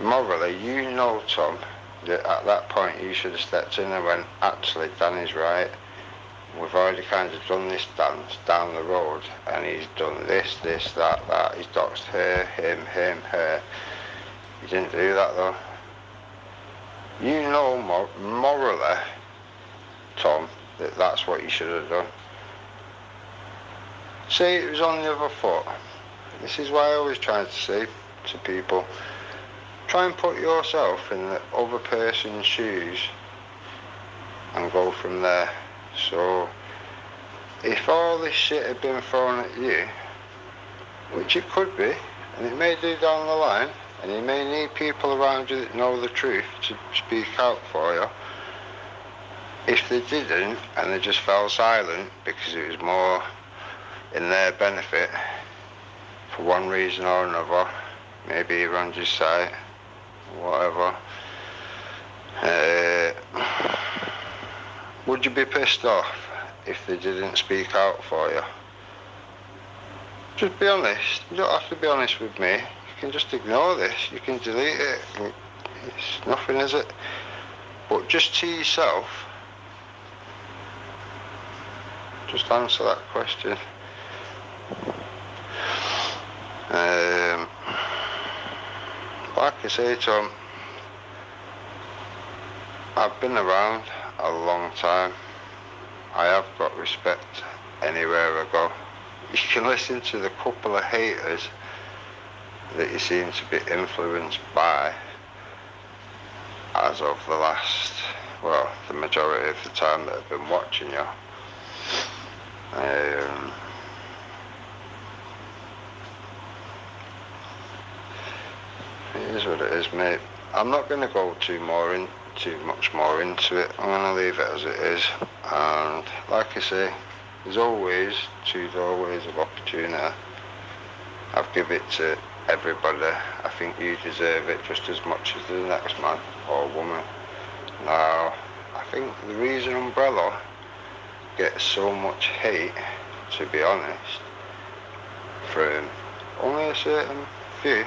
Morally, you know, Tom, that at that point you should have stepped in and went, actually, Danny's right. We've already kind of done this dance down the road, and he's done this, that. He's doxed her, him, her. He didn't do that though. You know morally, Tom, that that's what you should have done. Say it was on the other foot. This is why I always try to say to people, try and put yourself in the other person's shoes and go from there. So, if all this shit had been thrown at you, which it could be, and it may do down the line, and you may need people around you that know the truth to speak out for you. If they didn't, and they just fell silent because it was more in their benefit, for one reason or another, maybe he runs his site, whatever, would you be pissed off if they didn't speak out for you? Just be honest. You don't have to be honest with me. You can just ignore this. You can delete it. It's nothing, is it? But just to yourself, just answer that question. Like I say, Tom, I've been around a long time. I have got respect anywhere I go. You can listen to the couple of haters that you seem to be influenced by as of the last, well, the majority of the time that I've been watching you. It is what it is, mate. I'm not going to go too much more into it. I'm going to leave it as it is. And like I say, there's always 2 doorways of opportunity. I've given it to everybody. I think you deserve it just as much as the next man or woman. Now, I think the reason Umbrella gets so much hate, to be honest, from only a certain few,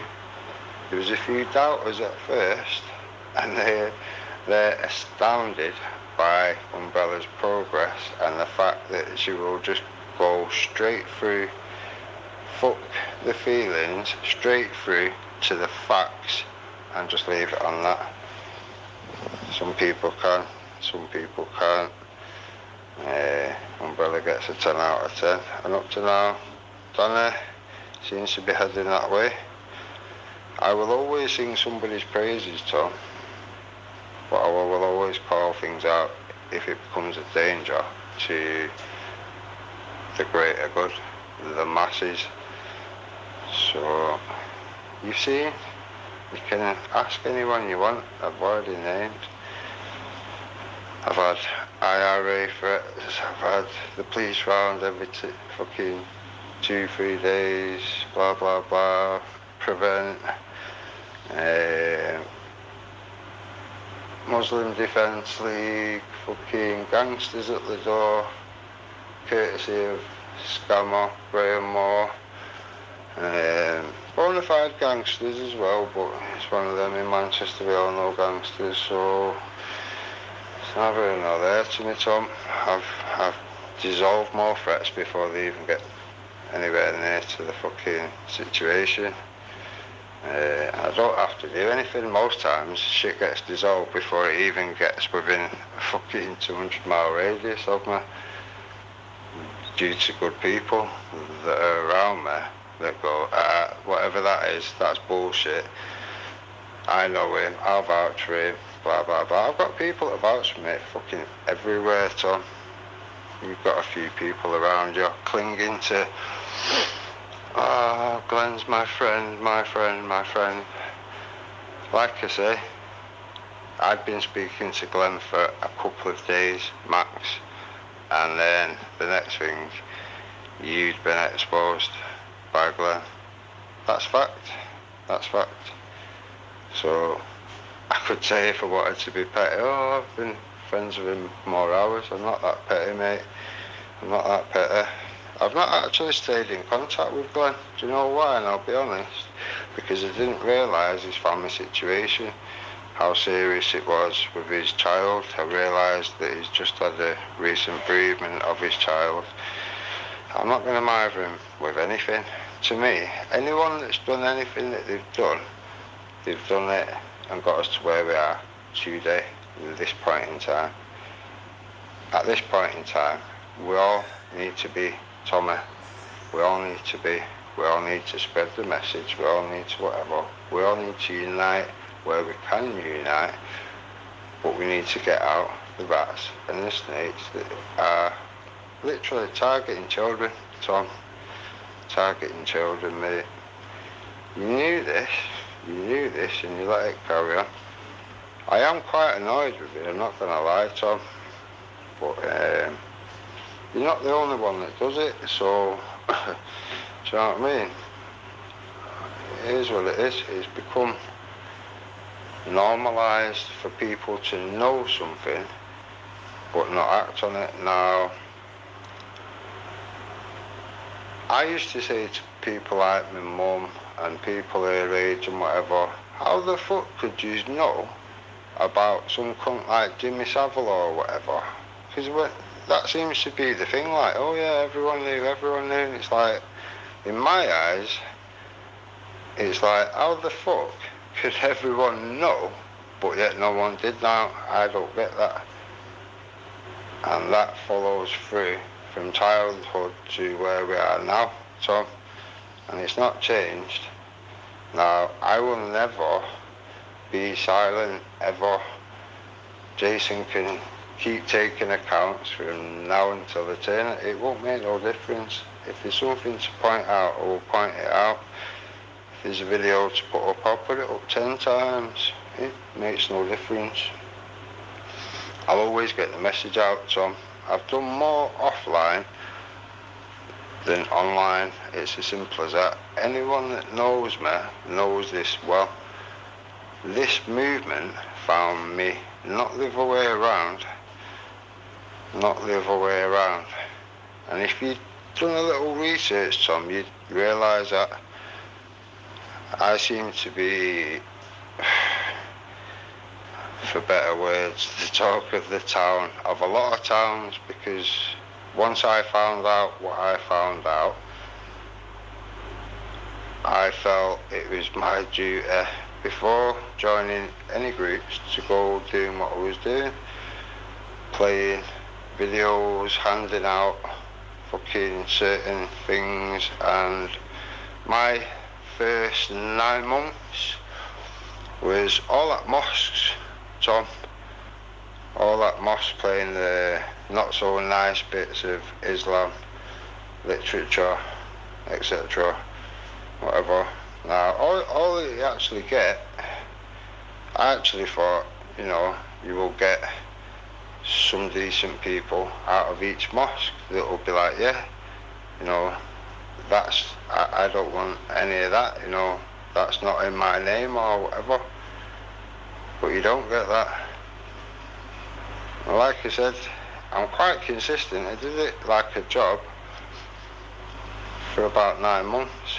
there was a few doubters at first, and they're astounded by Umbrella's progress and the fact that she will just go straight through, fuck the feelings, straight through to the facts, and just leave it on that. Some people can, some people can't. Umbrella gets a 10 out of 10, and up to now, Danny seems to be heading that way. I will always sing somebody's praises, Tom, but I will always call things out if it becomes a danger to the greater good, the masses. So, you've seen, you can ask anyone you want. I've already named. I've had IRA threats, I've had the police round every fucking 2-3 days, blah blah blah, prevent, Muslim Defence League, fucking gangsters at the door, courtesy of Scammer, Graham Moore, bona fide gangsters as well, but it's one of them in Manchester, we all know gangsters, so it's neither here nor there to me, Tom. I've dissolved more threats before they even get anywhere near to the fucking situation. I don't have to do anything. Most times shit gets dissolved before it even gets within a fucking 200-mile radius of me, due to good people that are around me that go, whatever that is, that's bullshit. I know him, I'll vouch for him, blah blah blah. I've got people that vouch for me fucking everywhere, Tom. You've got a few people around you clinging to, oh, Glenn's my friend, my friend, my friend. Like I say, I'd been speaking to Glenn for a couple of days max, and then the next thing, you'd been exposed by Glenn. That's fact. That's fact. So I could say if I wanted to be petty, oh, I've been friends with him more hours. I'm not that petty, mate. I'm not that petty. I've not actually stayed in contact with Glenn. Do you know why? And I'll be honest, because I didn't realise his family situation, how serious it was with his child. I realised that he's just had a recent bereavement of his child. I'm not going to mither him with anything. To me, anyone that's done anything that they've done it and got us to where we are today, at this point in time. At this point in time, we all need to be Tommy. We all need to be. We all need to spread the message. We all need to whatever. We all need to unite where we can unite, but we need to get out the rats and the snakes that are literally targeting children, Tom. Targeting children, mate. You knew this, and you let it carry on. I am quite annoyed with it, I'm not going to lie, Tom. But you're not the only one that does it, so, do you know what I mean? It is what it is. It's become normalised for people to know something, but not act on it. Now, I used to say to people like my mum and people her age and whatever, how the fuck could you know about some cunt like Jimmy Savile or whatever? Because that seems to be the thing, like, oh yeah, everyone knew, and it's like, in my eyes, it's like, how the fuck could everyone know, but yet no one did? Now, I don't get that. And that follows through from childhood to where we are now, Tom, and it's not changed. Now, I will never be silent, ever. Jason can keep taking accounts from now until eternity. It won't make no difference. If there's something to point out, I will point it out. If there's a video to put up, I'll put it up 10 times. It makes no difference. I'll always get the message out, Tom. I've done more offline than online. It's as simple as that. Anyone that knows me knows this well. This movement found me, not the other way around. Not the other way around. And if you'd done a little research, Tom, you'd realise that I seem to be, for better words, the talk of the town, of a lot of towns, because once I found out what I found out, I felt it was my duty, before joining any groups, to go doing what I was doing, playing videos, handing out fucking certain things. And my first 9 months was all at mosques, Tom. All at mosques, playing the not so nice bits of Islam, literature, etc. Whatever. Now, all that you actually get, I actually thought, you know, you will get some decent people out of each mosque that will be like, yeah, you know, that's, I don't want any of that, you know, that's not in my name or whatever. But you don't get that. And like I said, I'm quite consistent. I did it like a job for about 9 months.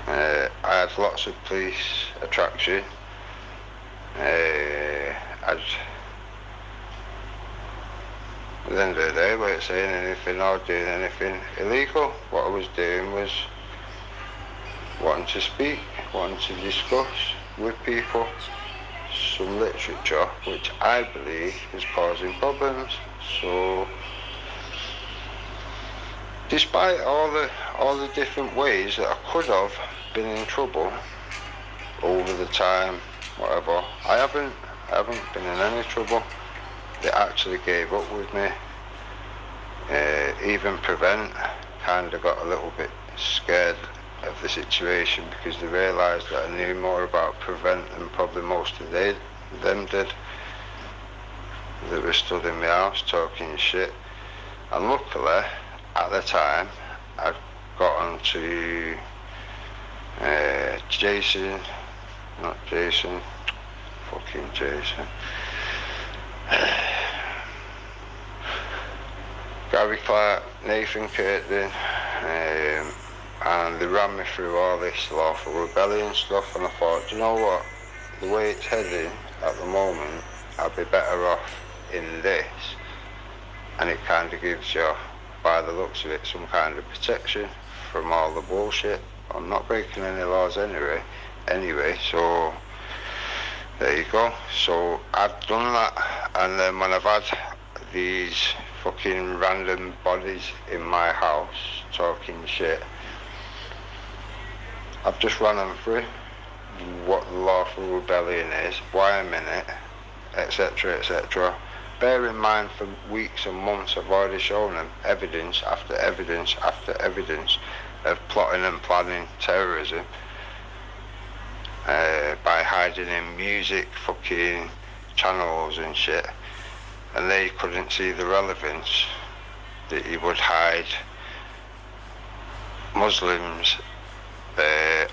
I had lots of police attraction. At the end of the day, I weren't saying anything or doing anything illegal. What I was doing was wanting to speak, wanting to discuss with people some literature which I believe is causing problems. So despite all the different ways that I could have been in trouble over the time, whatever, I haven't been in any trouble. They actually gave up with me. Even Prevent kind of got a little bit scared of the situation because they realised that I knew more about Prevent than probably most of them did. They were stood in my house talking shit. And luckily, at the time, I'd got onto Jason, Gary Clark, Nathan Kirkton, and they ran me through all this lawful rebellion stuff, and I thought, do you know what, the way it's heading at the moment, I'd be better off in this, and it kind of gives you, by the looks of it, some kind of protection from all the bullshit. I'm not breaking any laws anyway, so there you go. So I've done that, and then when I've had these fucking random bodies in my house talking shit, I've just run them through what the lawful rebellion is, why I'm in it, etc, etc. Bear in mind, for weeks and months I've already shown them evidence after evidence after evidence of plotting and planning terrorism by hiding in music fucking channels and shit, and they couldn't see the relevance that you would hide Muslims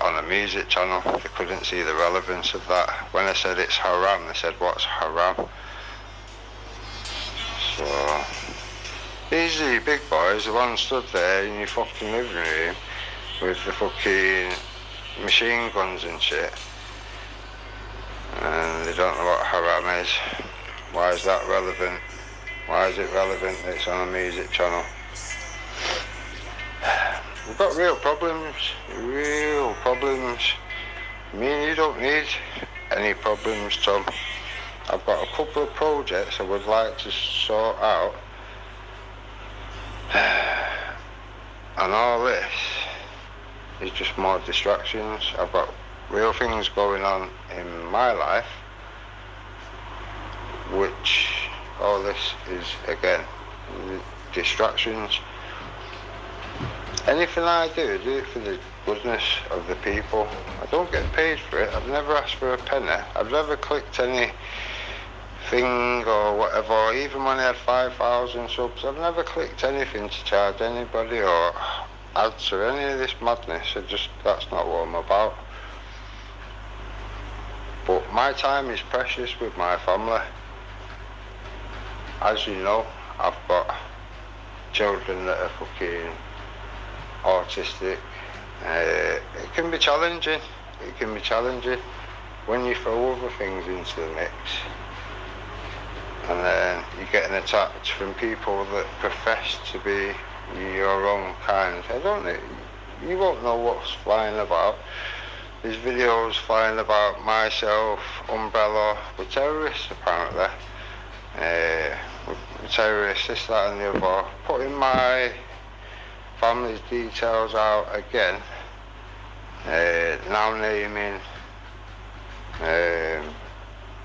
on a music channel. They couldn't see the relevance of that. When I said it's haram, they said, what's haram? So these are your big boys, the ones stood there in your fucking living room with the fucking machine guns and shit, and they don't know what haram is. Why is that relevant? Why is it relevant that it's on a music channel? We've got real problems. I mean, you don't need any problems, Tom. I've got a couple of projects I would like to sort out, and all this is just more distractions. I've got real things going on in my life, which all this is, again, distractions. Anything I do it for the goodness of the people. I don't get paid for it. I've never asked for a penny. I've never clicked any thing or whatever. Even when I had 5,000 subs, I've never clicked anything to charge anybody or answer any of this madness. That's not what I'm about. But my time is precious with my family. As you know, I've got children that are fucking autistic. It can be challenging. When you throw other things into the mix, and then you're getting attacked from people that profess to be your own kind. You won't know what's flying about. There's videos flying about myself, Umbrella, with terrorists apparently. With terrorists, this, that and the other. Putting my family's details out again. Now naming,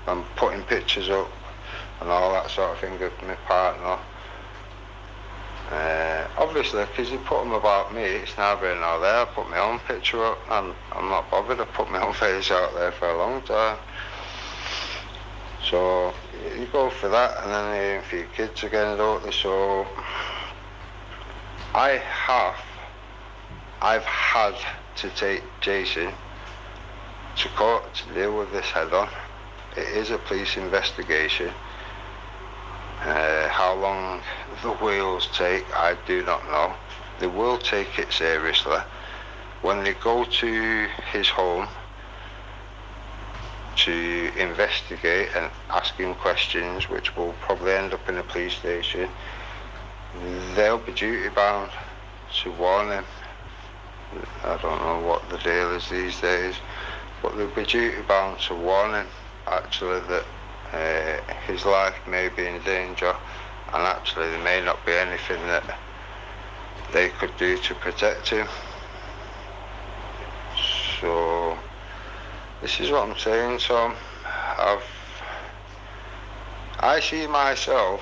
I'm putting pictures up and all that sort of thing of my partner. Obviously, because they put them about me, it's neither here nor there. I put my own picture up, and I'm not bothered. I put my own face out there for a long time. So you go for that, and then you aim for your kids again, don't they? So I've had to take Jason to court to deal with this head on. It is a police investigation. How long the wheels take, I do not know. They will take it seriously. When they go to his home to investigate and ask him questions, which will probably end up in a police station, they'll be duty bound to warn him. I don't know what the deal is these days, but they'll be duty bound to warn him actually that his life may be in danger, and actually there may not be anything that they could do to protect him. So this is what I'm saying, Tom. I see myself,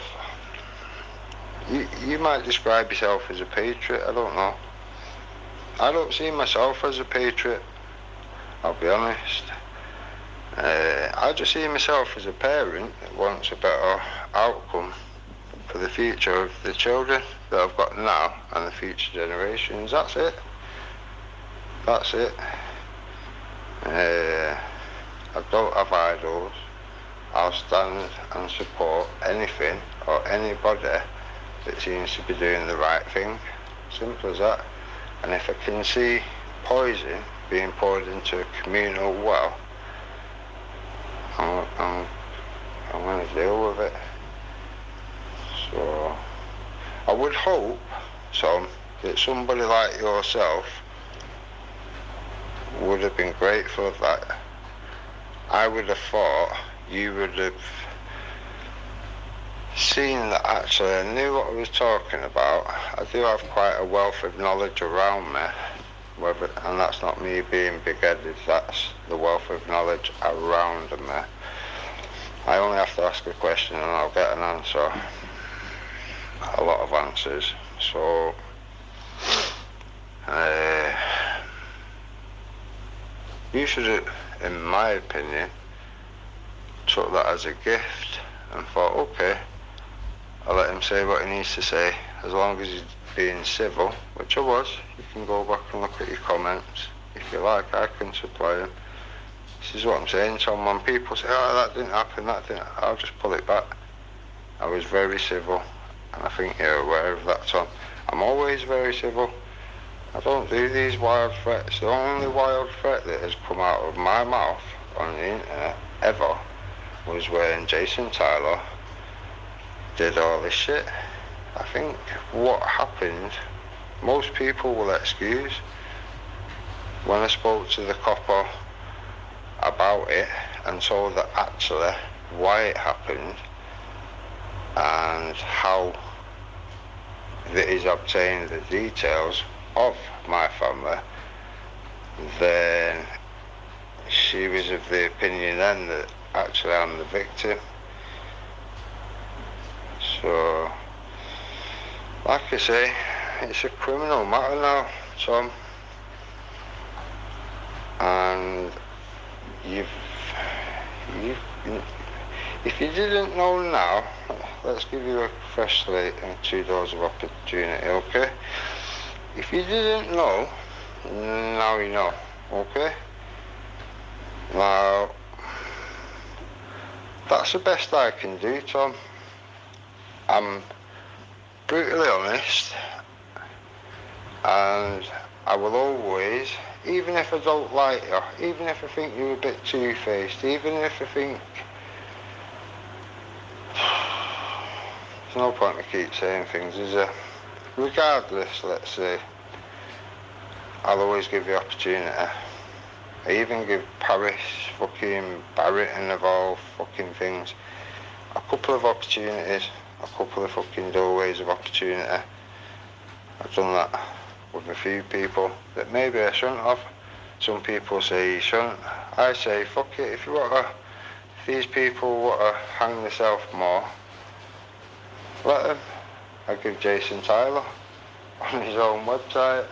you might describe yourself as a patriot, I don't know. I don't see myself as a patriot, I'll be honest. I just see myself as a parent that wants a better outcome for the future of the children that I've got now and the future generations. That's it. That's it. I don't have idols. I'll stand and support anything or anybody that seems to be doing the right thing. Simple as that. And if I can see poison being poured into a communal well, I'm going to deal with it. So I would hope, Tom, that somebody like yourself would have been grateful of that. I would have thought you would have seen that actually I knew what I was talking about. I do have quite a wealth of knowledge around me, and that's not me being big-headed, that's the wealth of knowledge around me. I only have to ask a question and I'll get an answer. A lot of answers. So you should have, in my opinion, took that as a gift and thought, okay, I'll let him say what he needs to say, as long as he's being civil, which I was. You can go back and look at your comments if you like. I can supply them. This is what I'm saying, Tom. When people say, oh, that didn't happen, I'll just pull it back. I was very civil, and I think you're aware of that, Tom. I'm always very civil. I don't do these wild threats. The only wild threat that has come out of my mouth on the internet ever was when Jason Tyler did all this shit. I think what happened, most people will excuse. When I spoke to the copper about it and told that actually why it happened and how that he's obtained the details of my family, then she was of the opinion then that actually I'm the victim. So, like I say, it's a criminal matter now, Tom. And if you didn't know now, let's give you a fresh slate and 2 doors of opportunity, okay? If you didn't know, now you know, okay? Now, that's the best I can do, Tom. I'm brutally honest, and I will always, even if I don't like you, even if I think you're a bit two-faced, even if I think there's no point in me keep saying things, is there? Regardless, let's say, I'll always give you opportunity. I even give Paris, fucking Barrett and of all fucking things a couple of opportunities, a couple of fucking doorways of opportunity. I've done that with a few people that maybe I shouldn't have. Some people say you shouldn't. I say fuck it, if these people want to hang themselves more, let them. I give Jason Tyler on his own website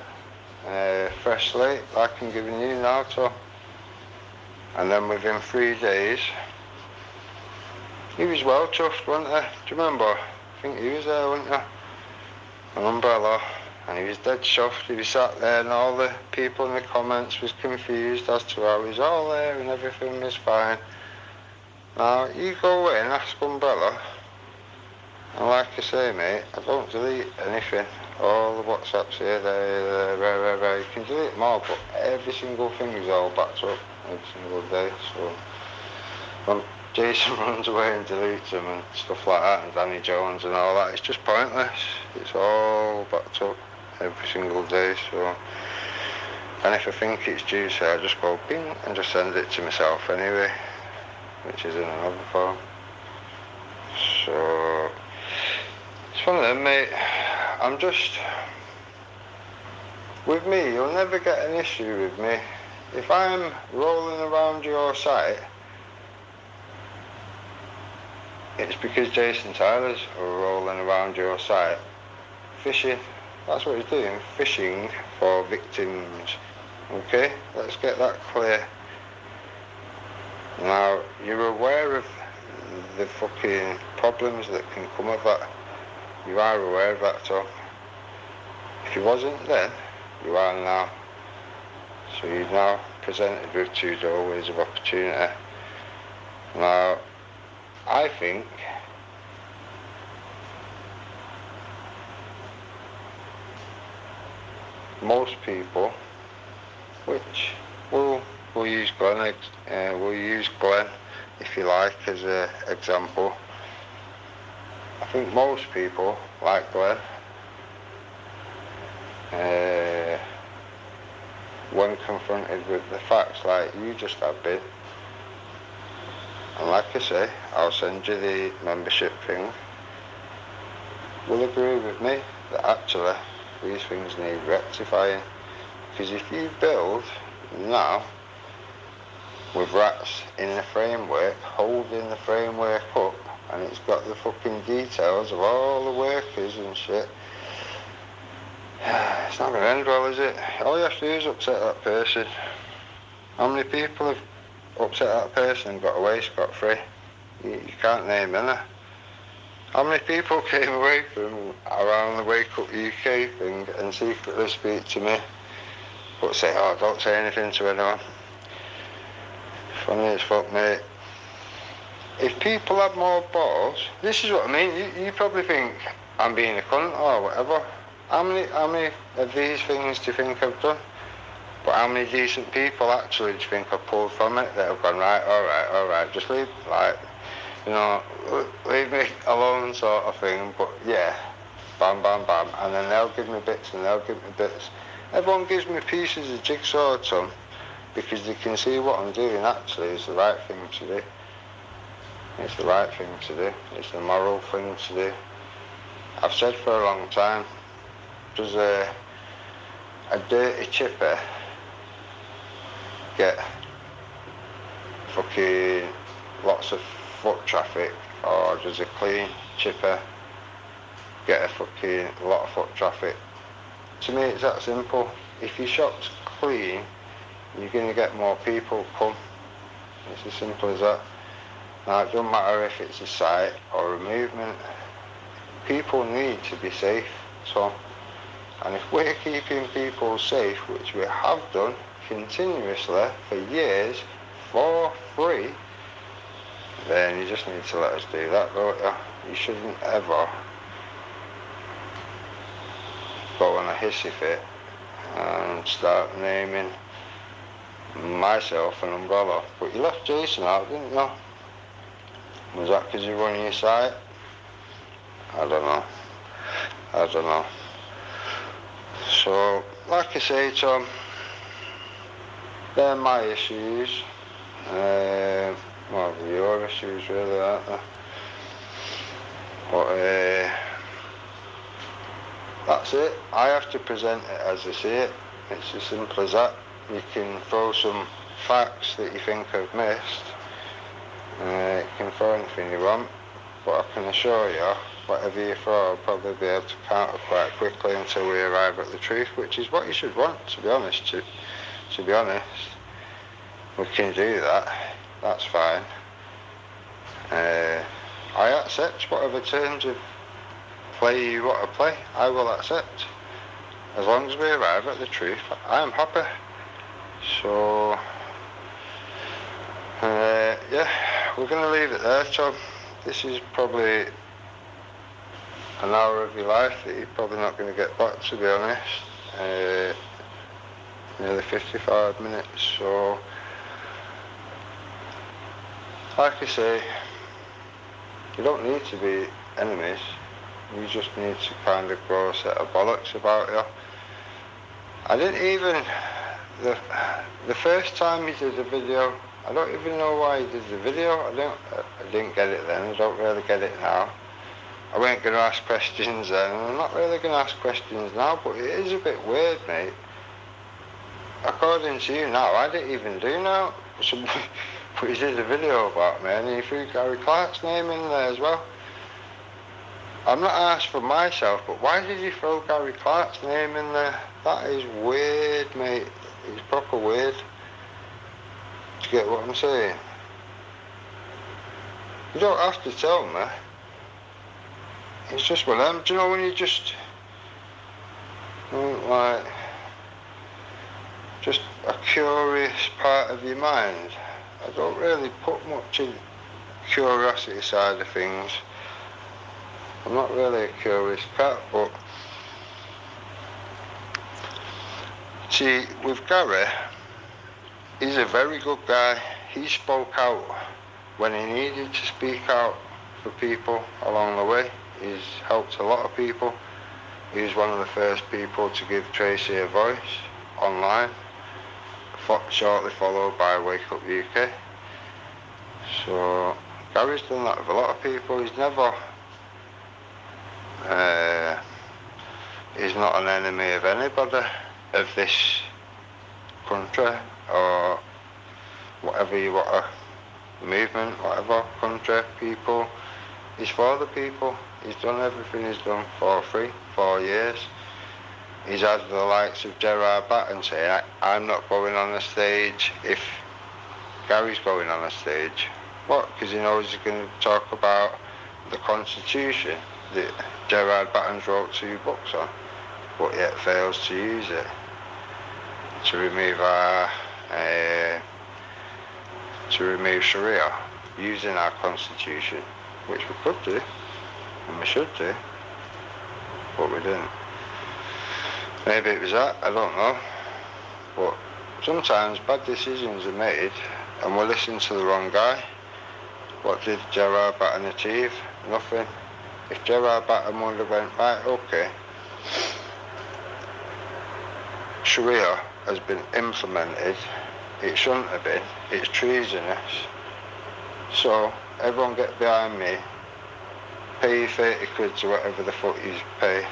fresh slate like I'm giving you now, Tom. And then within 3 days, he was well chuffed, wasn't he? Do you remember? I think he was there, wasn't he? An umbrella, and he was dead chuffed. He was sat there and all the people in the comments was confused as to how he was all there and everything was fine. Now, you go away and ask Umbrella, and like I say, mate, I don't delete anything. All the WhatsApps here, there, you can delete them all, but every single thing is all backed up every single day. So when Jason runs away and deletes them and stuff like that, and Danny Jones and all that, it's just pointless. It's all backed up every single day. So And if I think it's juicy, I just go bing and just send it to myself anyway, which is in another form. So it's one of them, mate. I'm just, with me, you'll never get an issue with me. If I'm rolling around your site, it's because Jason Tyler's rolling around your site fishing. That's what he's doing, fishing for victims. Okay, let's get that clear. Now, you're aware of the fucking problems that can come of that. You are aware of that, Tom. If you wasn't then, you are now. So you're now presented with two doorways of opportunity. Now, I think most people, which we'll use Glenn, if you like, as an example. I think most people, like Glenn, when confronted with the facts like you just have been, and like I say, I'll send you the membership thing, will agree with me that actually these things need rectifying. Because if you build now with rats in the framework, holding the framework up, and it's got the fucking details of all the workers and shit, it's not going to end well, is it? All you have to do is upset that person. How many people have upset that person and got away scot-free? You can't name any. How many people came away from around the Wake Up UK thing and secretly speak to me, but say, oh, don't say anything to anyone? Funny as fuck, mate. If people had more balls, this is what I mean, you probably think I'm being a cunt or whatever. How many of these things do you think I've done? But how many decent people actually do you think I've pulled from it that have gone, right, alright, just leave, like, you know, leave me alone sort of thing, but yeah, bam, bam, bam, and then they'll give me bits and they'll give me bits. Everyone gives me pieces of jigsaw, Tom, because they can see what I'm doing actually is the right thing to do. It's the right thing to do. It's the moral thing to do. I've said for a long time, does a dirty chipper get fucking lots of foot traffic, or does a clean chipper get a fucking lot of foot traffic? To me it's that simple. If your shop's clean, you're going to get more people come. It's as simple as that. Now it doesn't matter if it's a site or a movement. People need to be safe, so, and if we're keeping people safe, which we have done continuously for years for free, then you just need to let us do that, don't you? You shouldn't ever go on a hissy fit and start naming myself an umbrella. But you left Jason out, didn't you? Was that because you're running your site? I don't know. So, like I say, Tom, they're my issues. Well, your issues really, aren't they? But that's it. I have to present it as I see it. It's as simple as that. You can throw some facts that you think I've missed. You can throw anything you want, but I can assure you, whatever you throw, I'll probably be able to counter quite quickly until we arrive at the truth, which is what you should want, to be honest. To be honest, we can do that. That's fine. I accept whatever terms of play you want to play. I will accept. As long as we arrive at the truth, I am happy. So, yeah, we're going to leave it there, Tom. This is probably an hour of your life that you're probably not going to get back, to be honest. Nearly 55 minutes, so like I say, you don't need to be enemies, you just need to kind of grow a set of bollocks about you. I didn't even the first time he did a video, I don't even know why he did the video. I didn't get it then. I don't really get it now. I weren't going to ask questions then, and I'm not really going to ask questions now, but it is a bit weird, mate. According to you now, I didn't even do now, but he did a video about me, and he threw Gary Clark's name in there as well. I'm not asked for myself, but why did you throw Gary Clark's name in there? That is weird, mate. It's proper weird. Do you get what I'm saying? You don't have to tell me. It's just one of them. Do you know when you just like just a curious part of your mind? I don't really put much in curiosity side of things. I'm not really a curious cat, but see, with Gary, he's a very good guy. He spoke out when he needed to speak out for people along the way. He's helped a lot of people. He was one of the first people to give Tracy a voice online, shortly followed by Wake Up UK. So Gary's done that with a lot of people. He's never he's not an enemy of anybody of this country or whatever you want, a movement, whatever, country, people. He's for the people. He's done everything he's done for free, 4 years. He's had the likes of Gerard Batten saying, I'm not going on the stage if Gary's going on a stage. What? Because he knows he's going to talk about the Constitution that Gerard Batten's wrote 2 books on, but yet fails to use it to remove Sharia using our Constitution, which we could do and we should do, but we didn't. Maybe it was that, I don't know. But sometimes bad decisions are made and we're listening to the wrong guy. What did Gerard Batten achieve? Nothing. If Gerard Batten would have went, right, okay, Sharia has been implemented, it shouldn't have been, it's treasonous. So everyone get behind me, pay you 30 quid to whatever the fuck you pay,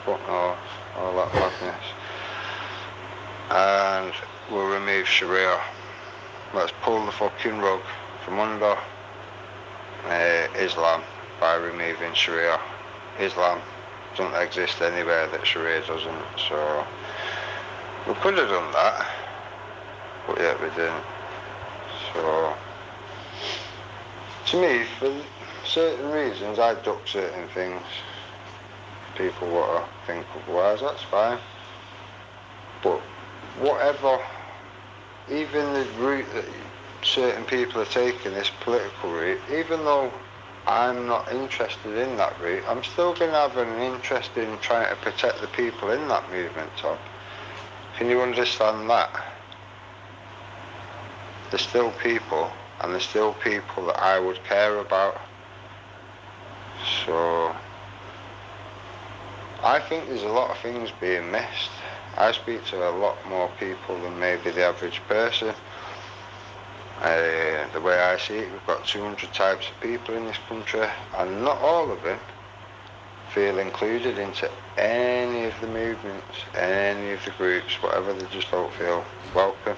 fuck knows, all that madness, and we'll remove Sharia. Let's pull the fucking rug from under Islam by removing Sharia. Islam doesn't exist anywhere that Sharia doesn't, so we could have done that, but yet we didn't. So to me, for certain reasons, I duck certain things. People want to think otherwise, that's fine. But whatever, even the route that certain people are taking, this political route, even though I'm not interested in that route, I'm still going to have an interest in trying to protect the people in that movement, Tom. Can you understand that? There's still people, and there's still people that I would care about. So I think there's a lot of things being missed. I speak to a lot more people than maybe the average person. The way I see it, we've got 200 types of people in this country, and not all of them feel included into any of the movements, any of the groups, whatever. They just don't feel welcome.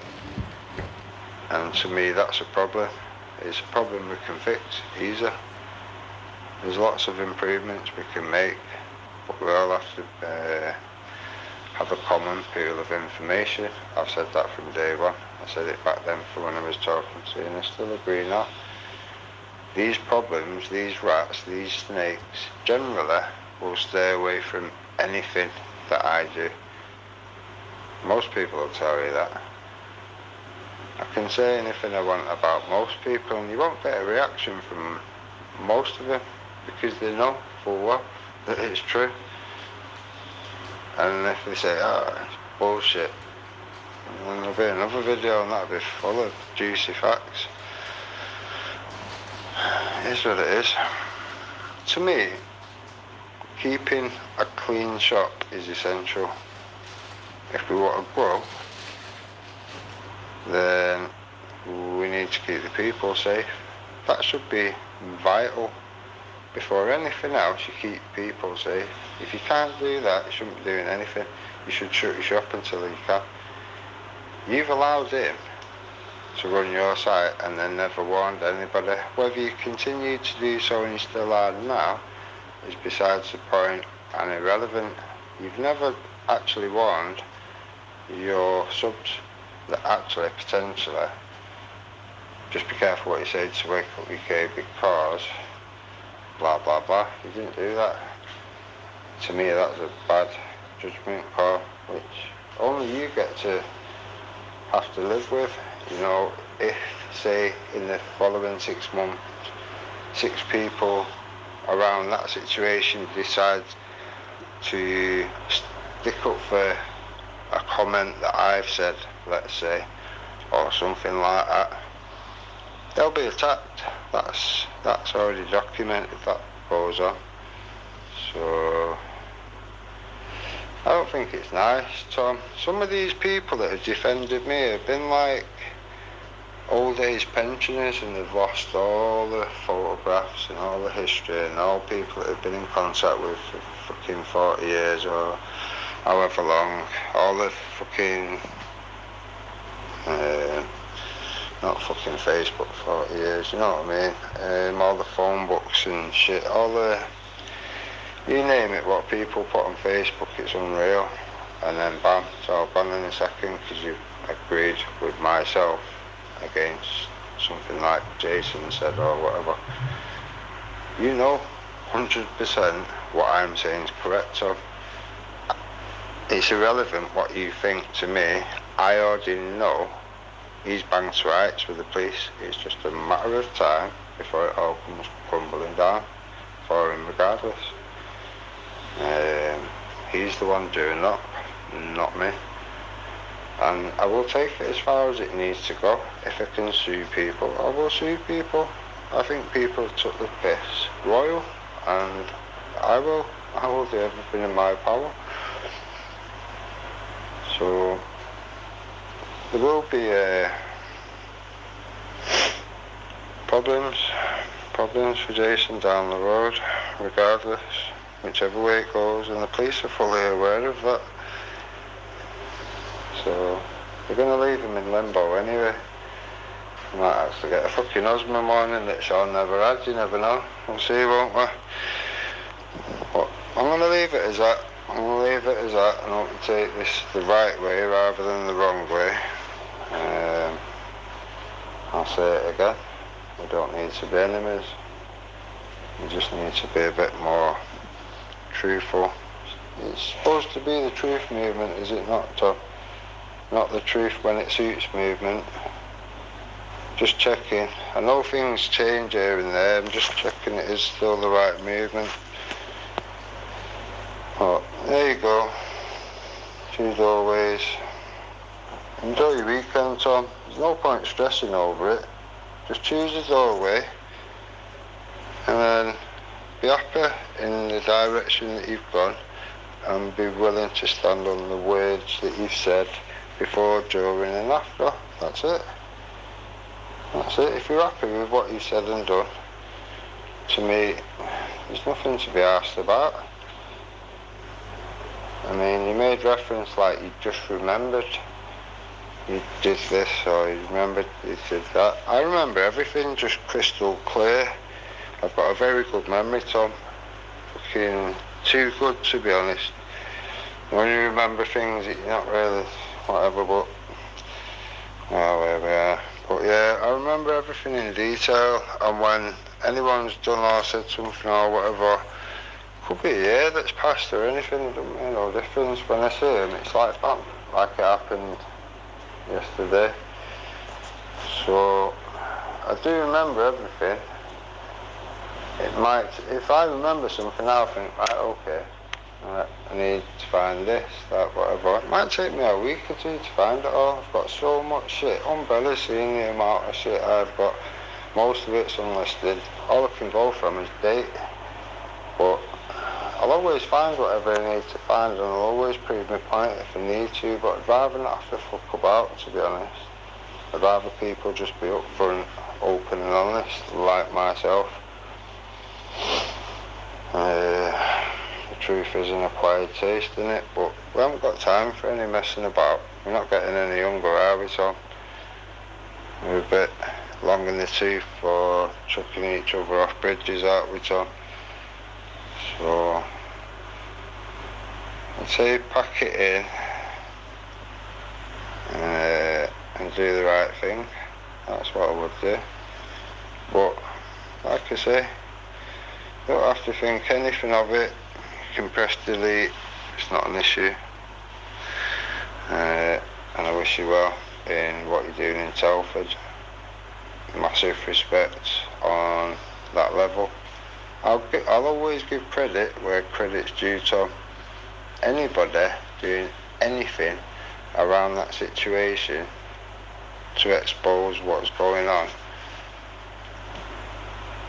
And to me, that's a problem. It's a problem we can fix easy. There's lots of improvements we can make, but we all have to have a common pool of information. I've said that from day one. I said it back then for when I was talking to you, and I still agree now. These problems, these rats, these snakes, generally will stay away from anything that I do. Most people will tell you that. I can say anything I want about most people, and you won't get a reaction from most of them because they know full well that it's true. And if they say, oh, it's bullshit, then there'll be another video and that'll be full of juicy facts. It is what it is. To me, keeping a clean shop is essential. If we want to grow, then we need to keep the people safe. That should be vital. Before anything else, you keep people safe. If you can't do that, you shouldn't be doing anything. You should shut your shop until you can. You've allowed him to run your site and then never warned anybody. Whether you continue to do so and you still are now is besides the point and irrelevant. You've never actually warned your subs that actually potentially just be careful what you say to wake up UK because blah blah blah. You didn't do that. To me that's a bad judgment call which only you get to have to live with. You know, if say in the following 6 months 6 people around that situation decide to stick up for a comment that I've said, let's say, or something like that, they'll be attacked. That's already documented. That goes on. So I don't think it's nice, Tom. Some of these people that have defended me have been like old age pensioners and they've lost all the photographs and all the history and all people that have been in contact with for fucking 40 years or however long, all the fucking not fucking Facebook 40 years, you know what I mean? All the phone books and shit, all the, you name it, what people put on Facebook, it's unreal. And then bam, it's all gone in a second because you agreed with myself against something like Jason said or whatever. You know 100% what I'm saying is correct, so it's irrelevant what you think to me. I already know he's banged to rights with the police. It's just a matter of time before it all comes crumbling down for him regardless. He's the one doing that, not me. And I will take it as far as it needs to go. If I can sue people, I will sue people. I think people took the piss royal, and I will do everything in my power. So there will be problems for Jason down the road, regardless, whichever way it goes, and the police are fully aware of that. So they're going to leave him in limbo anyway. He might actually get a fucking husband warning that Sean never had, you never know. We'll see, won't we? But I'm going to leave it as that. I'm going to leave it as that and hope to take this the right way rather than the wrong way. I'll say it again. We don't need to be enemies. We just need to be a bit more truthful. It's supposed to be the truth movement, is it not, Tom? Not the truth when it suits movement. Just checking. I know things change here and there. I'm just checking it is still the right movement. But there you go. Choose always. Enjoy your weekend, Tom. There's no point stressing over it. Just choose a doorway and then be happy in the direction that you've gone and be willing to stand on the words that you've said before, during and after. That's it. That's it. If you're happy with what you've said and done, to me, there's nothing to be asked about. I mean, you made reference like you just remembered you did this or you remembered you did that. I remember everything just crystal clear. I've got a very good memory, Tom. Fucking too good, to be honest. When you remember things, you're not really whatever, but oh, there we are. But yeah, I remember everything in detail, and when anyone's done or said something or whatever, could be a year that's passed or anything, it doesn't make no difference. When I see them, it's like bam, like it happened yesterday. So I do remember everything. It might, if I remember something, I'll think, right, okay, I need to find this, that, whatever. It might take me a week or two to find it all. I've got so much shit. Umbrella, seeing the amount of shit I've got, most of it's unlisted. All I can go from is date. But I'll always find whatever I need to find, and I'll always prove my point if I need to, but I'd rather not have to fuck about, to be honest. I'd rather people just be upfront, open and honest, like myself. The truth is an acquired taste, in it, but we haven't got time for any messing about. We're not getting any younger, are we, Tom? We're a bit long in the tooth for chucking each other off bridges, aren't we, Tom? So I'd say pack it in and do the right thing. That's what I would do. But like I say, you don't have to think anything of it. You can press delete, it's not an issue. And I wish you well in what you're doing in Telford. Massive respect on that level. I'll always give credit where credit's due, Tom. Anybody doing anything around that situation to expose what's going on,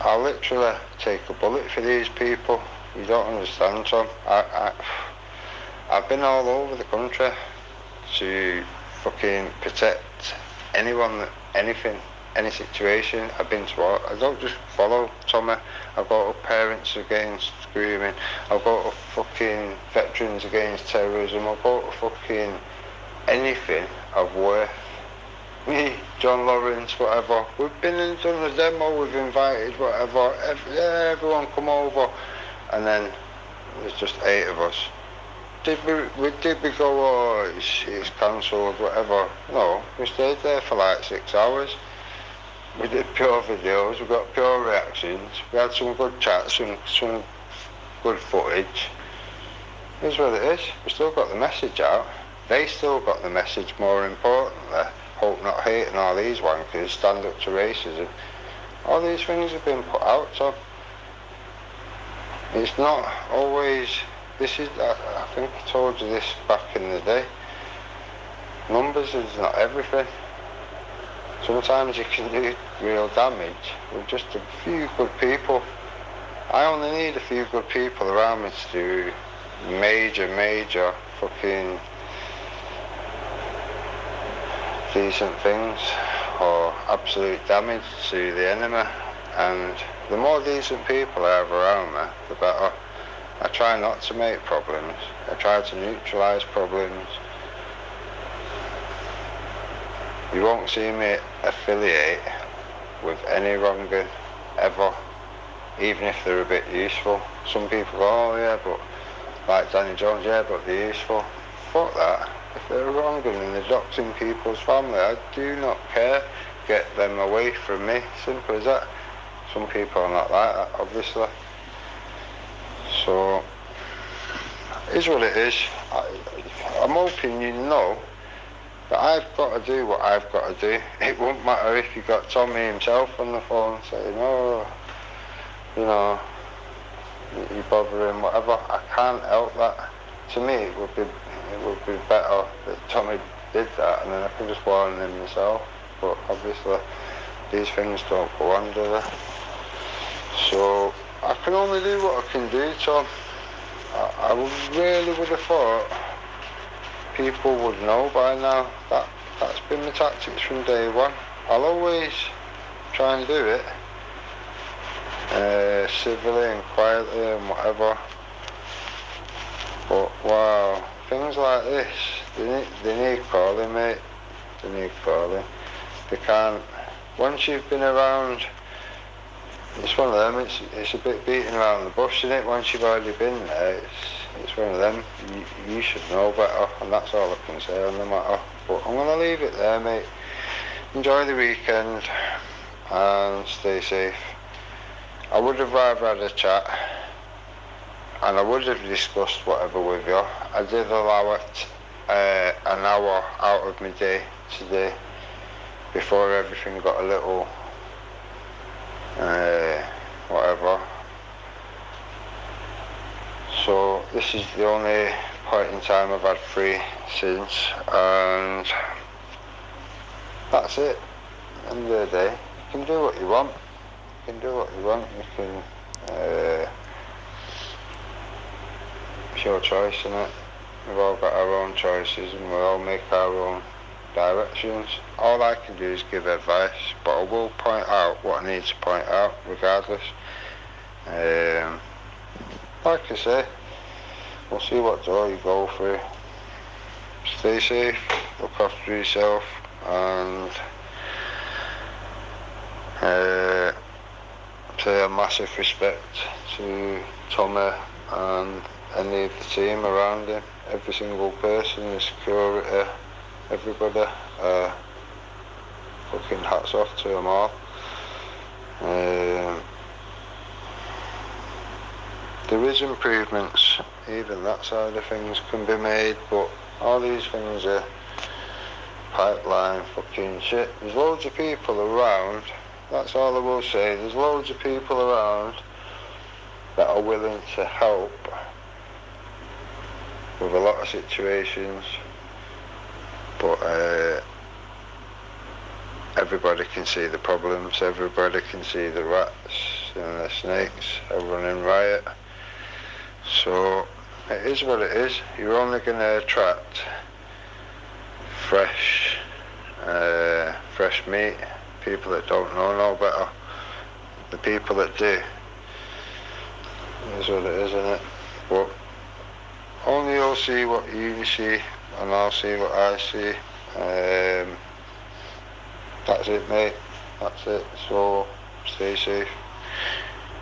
I'll literally take a bullet for these people. You don't understand, Tom. I've been all over the country to fucking protect anyone, anything, any situation. I've been to all, I don't just follow Tommy. I go to Parents Against Screaming. I go to fucking Veterans Against Terrorism. I go to fucking anything of worth. Me, John Lawrence, whatever. We've been and done a demo, we've invited whatever, everyone come over, and then there's just 8 of us. Did we go, oh, it's cancelled, whatever? No, we stayed there for like 6 hours. We did pure videos, we got pure reactions, we had some good chats, some good footage. Here's what it is, we still got the message out. They still got the message, more importantly. Hope Not Hate and all these wankers, stand up to racism. All these things have been put out, so it's not always, this is, I think I told you this back in the day, numbers is not everything. Sometimes you can do real damage with just a few good people. I only need a few good people around me to do major fucking decent things or absolute damage to the enemy, and the more decent people I have around me, the better. I try not to make problems, I try to neutralise problems. You won't see me affiliate with any wronging ever, even if they're a bit useful. Some people go, oh yeah, but like Danny Jones, yeah, but they're useful. Fuck that. If they're wronging and they're doxing people's family, I do not care. Get them away from me. Simple as that. Some people are not like that, obviously. So, it is what it is. I'm hoping you know that I've got to do what I've got to do. It won't matter if you got Tommy himself on the phone saying, oh, you know, you're bothering, whatever. I can't help that. To me, it would be better that Tommy did that, and then I could just warn him myself. But obviously, these things don't go on, do they? So I can only do what I can do, Tom. I really would have thought people would know by now. That's been my tactics from day one. I'll always try and do it civilly and quietly and whatever. But wow, things like this, they need calling, mate. They need calling. They can't. Once you've been around, it's one of them. It's a bit beating around the bush, isn't it? Once you've already been there, it's one of them. You should know better, and that's all I can say on the matter. But I'm gonna leave it there, mate. Enjoy the weekend and stay safe. I would have rather had a chat, and I would have discussed whatever with you. I did allow it an hour out of my day today before everything got a little whatever. So this is the only point in time I've had free since, and that's it. At the end of the day, you can do what you want. You can do what you want. You can. It's your choice, innit? We've all got our own choices, and we all make our own directions. All I can do is give advice, but I will point out what I need to point out regardless. Like I say, we'll see what door you go through. Stay safe, look after yourself, and say a massive respect to Tommy and any of the team around him, every single person, the security, everybody. Fucking hats off to them all. There is improvements, even that side of things can be made, but all these things are pipeline fucking shit. There's loads of people around, that's all I will say, there's loads of people around that are willing to help with a lot of situations, but everybody can see the problems, everybody can see the rats and the snakes are running riot. So it is what it is. You're only going to attract fresh meat, people that don't know no better. The people that do, it is what it is, isn't it? But only you'll see what you see, and I'll see what I see. That's it, mate. That's it. So stay safe.